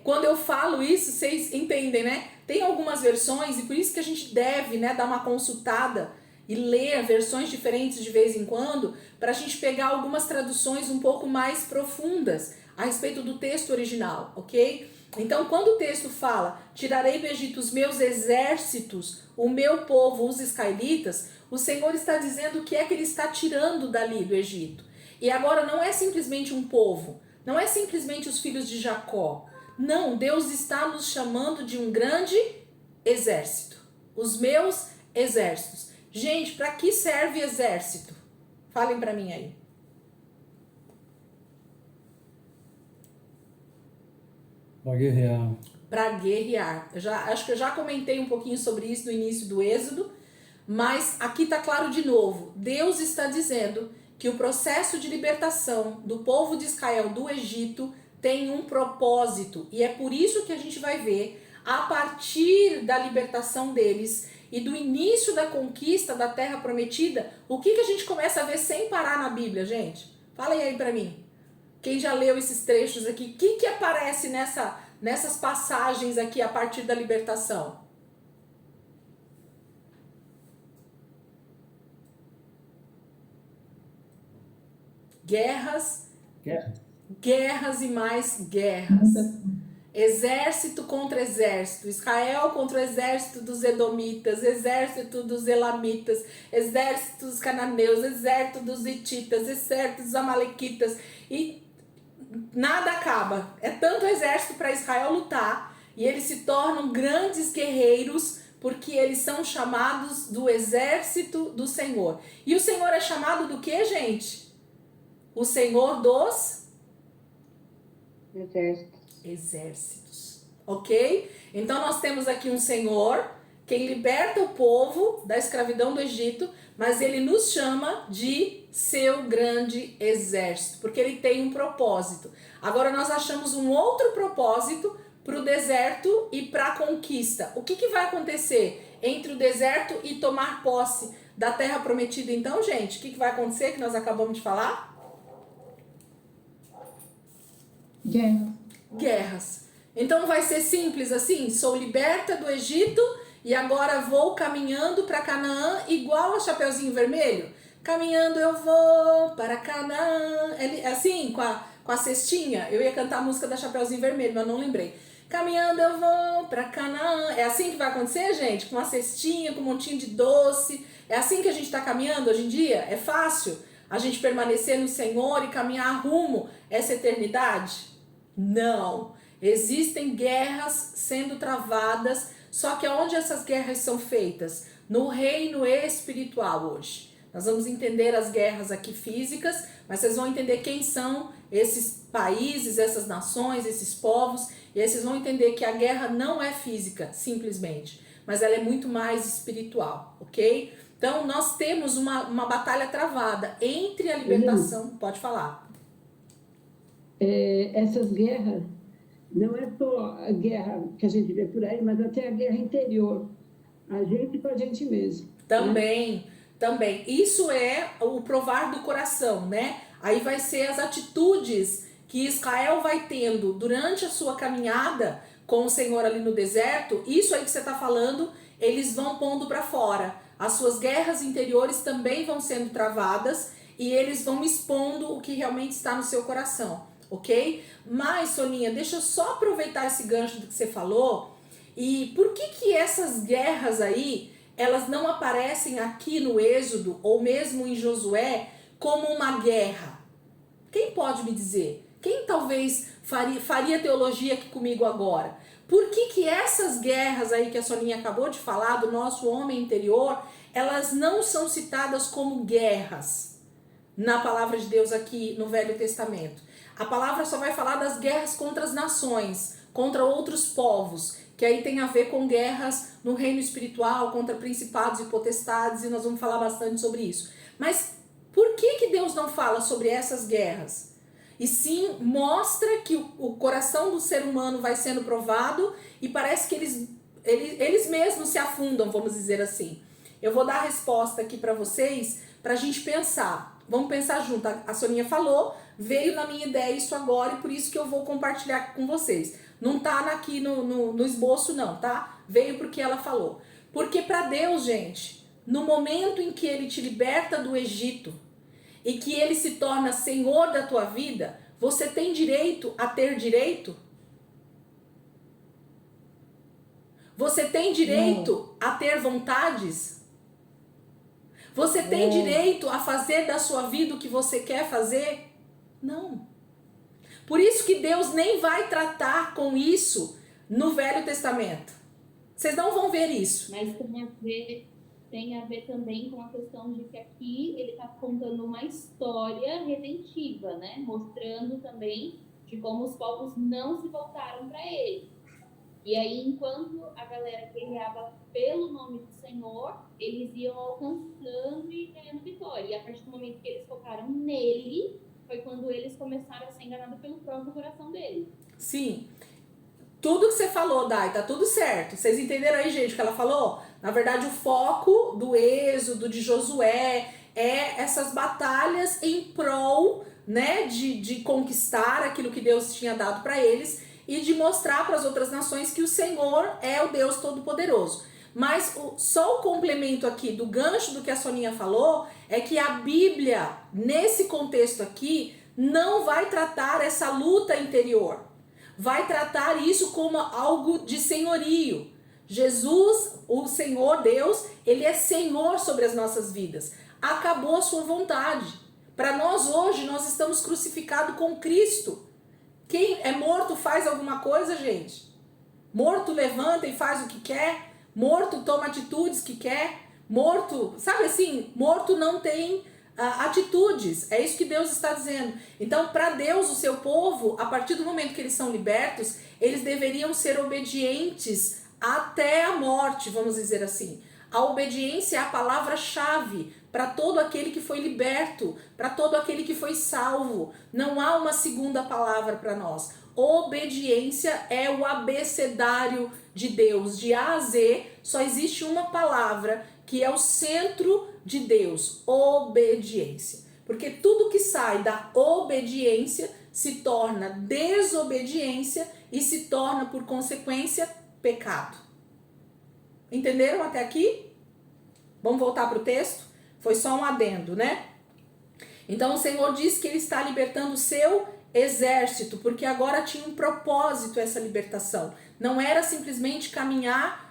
quando eu falo isso, vocês entendem, né? Tem algumas versões e por isso que a gente deve, né, dar uma consultada e ler versões diferentes de vez em quando, para a gente pegar algumas traduções um pouco mais profundas a respeito do texto original, ok? Então, quando o texto fala, tirarei do Egito os meus exércitos, o meu povo, os israelitas, o Senhor está dizendo o que é que ele está tirando dali do Egito. E agora não é simplesmente um povo, não é simplesmente os filhos de Jacó. Não, Deus está nos chamando de um grande exército. Os meus exércitos. Gente, para que serve exército? Falem para mim aí. Para guerrear. Para guerrear. Acho que eu já comentei um pouquinho sobre isso no início do Êxodo, mas aqui está claro de novo. Deus está dizendo que o processo de libertação do povo de Israel do Egito tem um propósito, e é por isso que a gente vai ver, a partir da libertação deles e do início da conquista da Terra Prometida, o que a gente começa a ver sem parar na Bíblia, gente? Falem aí pra mim. Quem já leu esses trechos aqui, o que aparece nessas passagens aqui a partir da libertação? Guerras e mais guerras. Exército contra exército. Israel contra o exército dos edomitas, exército dos elamitas, exército dos cananeus, exército dos hititas, exército dos amalequitas. E nada acaba. É tanto exército para Israel lutar e eles se tornam grandes guerreiros porque eles são chamados do exército do Senhor. E o Senhor é chamado do que, gente? O Senhor dos exércitos, ok? Então nós temos aqui um Senhor, quem liberta o povo da escravidão do Egito, mas ele nos chama de seu grande exército, porque ele tem um propósito. Agora nós achamos um outro propósito para o deserto e para a conquista. O que vai acontecer entre o deserto e tomar posse da terra prometida então, gente? O que vai acontecer que nós acabamos de falar? Guerras. Então vai ser simples assim, sou liberta do Egito e agora vou caminhando para Canaã igual a Chapeuzinho Vermelho. Caminhando eu vou para Canaã. Assim, com a cestinha, eu ia cantar a música da Chapeuzinho Vermelho, mas não lembrei. Caminhando eu vou para Canaã. É assim que vai acontecer, gente? Com uma cestinha, com um montinho de doce. É assim que a gente está caminhando hoje em dia? É fácil a gente permanecer no Senhor e caminhar rumo a essa eternidade? Não, existem guerras sendo travadas, só que aonde essas guerras são feitas? No reino espiritual hoje. Nós vamos entender as guerras aqui físicas, mas vocês vão entender quem são esses países, essas nações, esses povos, e aí vocês vão entender que a guerra não é física, simplesmente, mas ela é muito mais espiritual, ok? Então nós temos uma batalha travada entre a libertação, pode falar. Essas guerras, não é só a guerra que a gente vê por aí, mas até a guerra interior, a gente com a gente mesmo. Também. Isso é o provar do coração, né? Aí vai ser as atitudes que Israel vai tendo durante a sua caminhada com o Senhor ali no deserto, isso aí que você está falando, eles vão pondo para fora. As suas guerras interiores também vão sendo travadas e eles vão expondo o que realmente está no seu coração, ok? Mas, Soninha, deixa eu só aproveitar esse gancho do que você falou. E por que essas guerras aí, elas não aparecem aqui no Êxodo ou mesmo em Josué como uma guerra? Quem pode me dizer? Quem talvez faria teologia aqui comigo agora? Por que essas guerras aí que a Soninha acabou de falar, do nosso homem interior, elas não são citadas como guerras na palavra de Deus aqui no Velho Testamento? A palavra só vai falar das guerras contra as nações, contra outros povos, que aí tem a ver com guerras no reino espiritual, contra principados e potestades, e nós vamos falar bastante sobre isso. Mas por que Deus não fala sobre essas guerras? E sim mostra que o coração do ser humano vai sendo provado e parece que eles mesmos se afundam, vamos dizer assim. Eu vou dar a resposta aqui para vocês, para a gente pensar. Vamos pensar junto. A Soninha falou, veio na minha ideia isso agora e por isso que eu vou compartilhar com vocês. Não tá aqui no esboço não, tá? Veio porque ela falou. Porque para Deus, gente, no momento em que Ele te liberta do Egito e que Ele se torna Senhor da tua vida, você tem direito a ter direito? Você tem direito a ter vontades? Você tem direito a fazer da sua vida o que você quer fazer? Não. Por isso que Deus nem vai tratar com isso no Velho Testamento. Vocês não vão ver isso. Mas tem a ver também com a questão de que aqui ele está contando uma história redentiva, né? Mostrando também de como os povos não se voltaram para ele. E aí, enquanto a galera guerreava pelo nome do Senhor, eles iam alcançando e ganhando vitória. E a partir do momento que eles focaram nele, foi quando eles começaram a ser enganados pelo próprio coração deles. Sim. Tudo que você falou, Dai, tá tudo certo. Vocês entenderam aí, gente, o que ela falou? Na verdade, o foco do Êxodo, de Josué, é essas batalhas em prol, né, de conquistar aquilo que Deus tinha dado para eles e de mostrar para as outras nações que o Senhor é o Deus Todo-Poderoso. Mas só o complemento aqui do gancho do que a Soninha falou é que a Bíblia, nesse contexto aqui, não vai tratar essa luta interior. Vai tratar isso como algo de senhorio. Jesus, o Senhor Deus, Ele é Senhor sobre as nossas vidas. Acabou a sua vontade. Para nós hoje, nós estamos crucificados com Cristo. Quem é morto faz alguma coisa, gente? Morto levanta e faz o que quer. Morto toma atitudes que quer. Morto, sabe assim, morto não tem atitudes. É isso que Deus está dizendo. Então, para Deus, o seu povo, a partir do momento que eles são libertos, eles deveriam ser obedientes até a morte, vamos dizer assim. A obediência é a palavra-chave para todo aquele que foi liberto, para todo aquele que foi salvo. Não há uma segunda palavra para nós. Obediência é o abecedário de Deus. De A a Z, só existe uma palavra que é o centro de Deus: obediência. Porque tudo que sai da obediência se torna desobediência e se torna, por consequência, pecado. Entenderam até aqui? Vamos voltar para o texto? Foi só um adendo, né? Então o Senhor diz que Ele está libertando o seu exército, porque agora tinha um propósito essa libertação. Não era simplesmente caminhar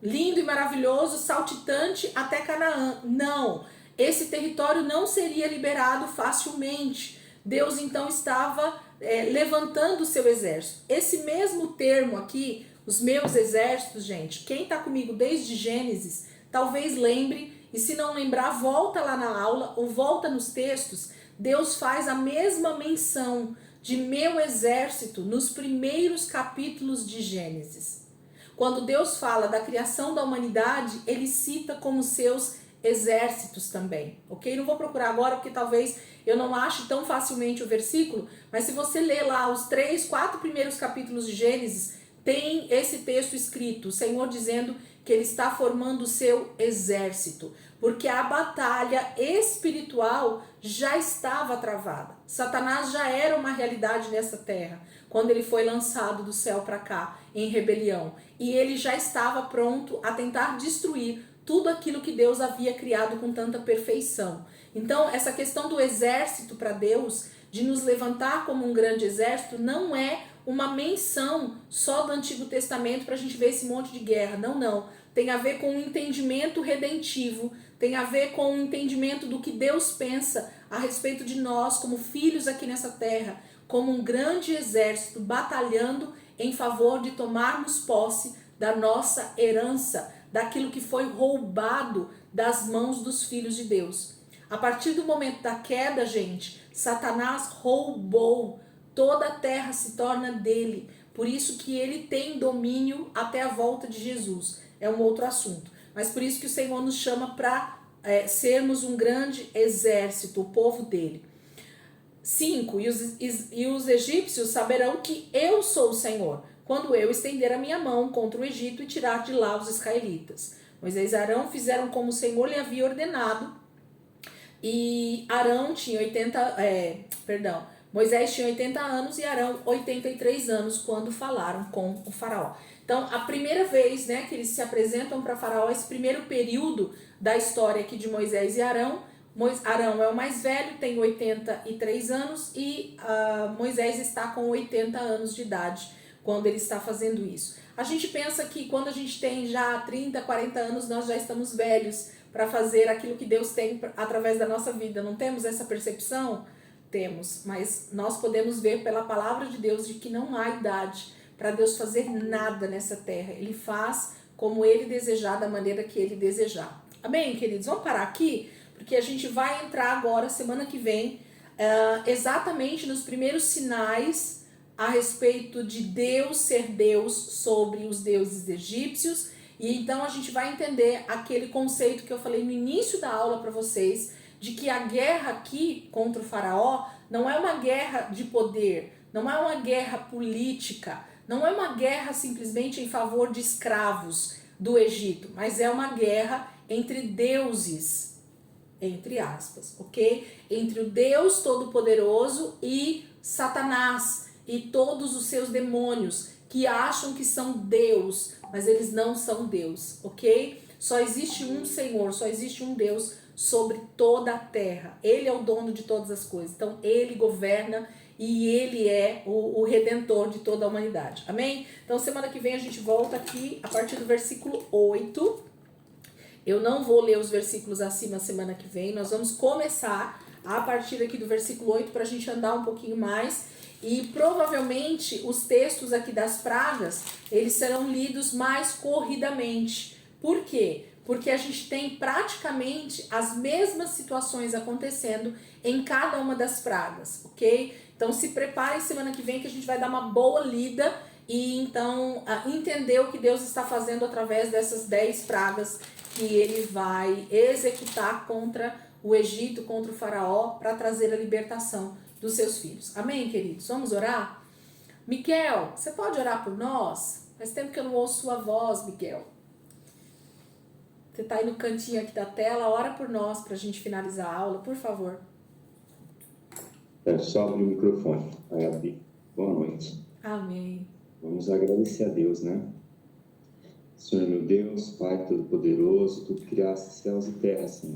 lindo e maravilhoso, saltitante até Canaã. Não, esse território não seria liberado facilmente. Deus então estava levantando o seu exército. Esse mesmo termo aqui, os meus exércitos, gente, quem está comigo desde Gênesis, talvez lembre, e se não lembrar, volta lá na aula ou volta nos textos. Deus faz a mesma menção de meu exército nos primeiros capítulos de Gênesis. Quando Deus fala da criação da humanidade, Ele cita como seus exércitos também, ok? Não vou procurar agora porque talvez eu não ache tão facilmente o versículo, mas se você ler lá os 3, 4 primeiros capítulos de Gênesis, tem esse texto escrito, o Senhor dizendo que ele está formando o seu exército, porque a batalha espiritual já estava travada. Satanás já era uma realidade nessa terra, quando ele foi lançado do céu para cá, em rebelião. E ele já estava pronto a tentar destruir tudo aquilo que Deus havia criado com tanta perfeição. Então, essa questão do exército para Deus, de nos levantar como um grande exército, não é uma menção só do Antigo Testamento para a gente ver esse monte de guerra. Não, não. Tem a ver com um entendimento redentivo, tem a ver com um entendimento do que Deus pensa a respeito de nós como filhos aqui nessa terra, como um grande exército batalhando em favor de tomarmos posse da nossa herança, daquilo que foi roubado das mãos dos filhos de Deus. A partir do momento da queda, gente, Satanás roubou, toda a terra se torna dele. Por isso que ele tem domínio até a volta de Jesus. É um outro assunto. Mas por isso que o Senhor nos chama para sermos um grande exército, o povo dele. 5. E os egípcios saberão que eu sou o Senhor, quando eu estender a minha mão contra o Egito e tirar de lá os israelitas. Moisés e Arão fizeram como o Senhor lhe havia ordenado. E Arão tinha Moisés tinha 80 anos e Arão 83 anos quando falaram com o faraó. Então, a primeira vez, né, que eles se apresentam para faraó, esse primeiro período da história aqui de Moisés e Arão, Arão é o mais velho, tem 83 anos e Moisés está com 80 anos de idade quando ele está fazendo isso. A gente pensa que quando a gente tem já 30, 40 anos, nós já estamos velhos para fazer aquilo que Deus tem através da nossa vida. Não temos essa percepção? Temos, mas nós podemos ver pela palavra de Deus de que não há idade para Deus fazer nada nessa terra. Ele faz como ele desejar, da maneira que ele desejar. Amém, queridos? Vamos parar aqui, porque a gente vai entrar agora, semana que vem, exatamente nos primeiros sinais a respeito de Deus ser Deus sobre os deuses egípcios. E então a gente vai entender aquele conceito que eu falei no início da aula para vocês, de que a guerra aqui contra o faraó não é uma guerra de poder, não é uma guerra política, não é uma guerra simplesmente em favor de escravos do Egito, mas é uma guerra entre deuses, entre aspas, ok? Entre o Deus Todo-Poderoso e Satanás e todos os seus demônios que acham que são Deus, mas eles não são Deus, ok? Só existe um Senhor, só existe um Deus sobre toda a terra. Ele é o dono de todas as coisas. Então, ele governa e ele é o redentor de toda a humanidade. Amém? Então, semana que vem a gente volta aqui a partir do versículo 8. Eu não vou ler os versículos acima semana que vem. Nós vamos começar a partir aqui do versículo 8 para a gente andar um pouquinho mais. E provavelmente os textos aqui das pragas, eles serão lidos mais corridamente. Por quê? Porque a gente tem praticamente as mesmas situações acontecendo em cada uma das pragas, ok? Então se preparem semana que vem que a gente vai dar uma boa lida e então entender o que Deus está fazendo através dessas 10 pragas que ele vai executar contra o Egito, contra o faraó, para trazer a libertação dos seus filhos. Amém, queridos? Vamos orar? Miquel, você pode orar por nós? Faz tempo que eu não ouço sua voz, Miquel. Você está aí no cantinho aqui da tela, ora por nós para a gente finalizar a aula, por favor. Só abrir o microfone. Vai abrir. Boa noite. Amém. Vamos agradecer a Deus, né? Senhor meu Deus, Pai Todo-Poderoso, Tu criaste céus e terra, Senhor.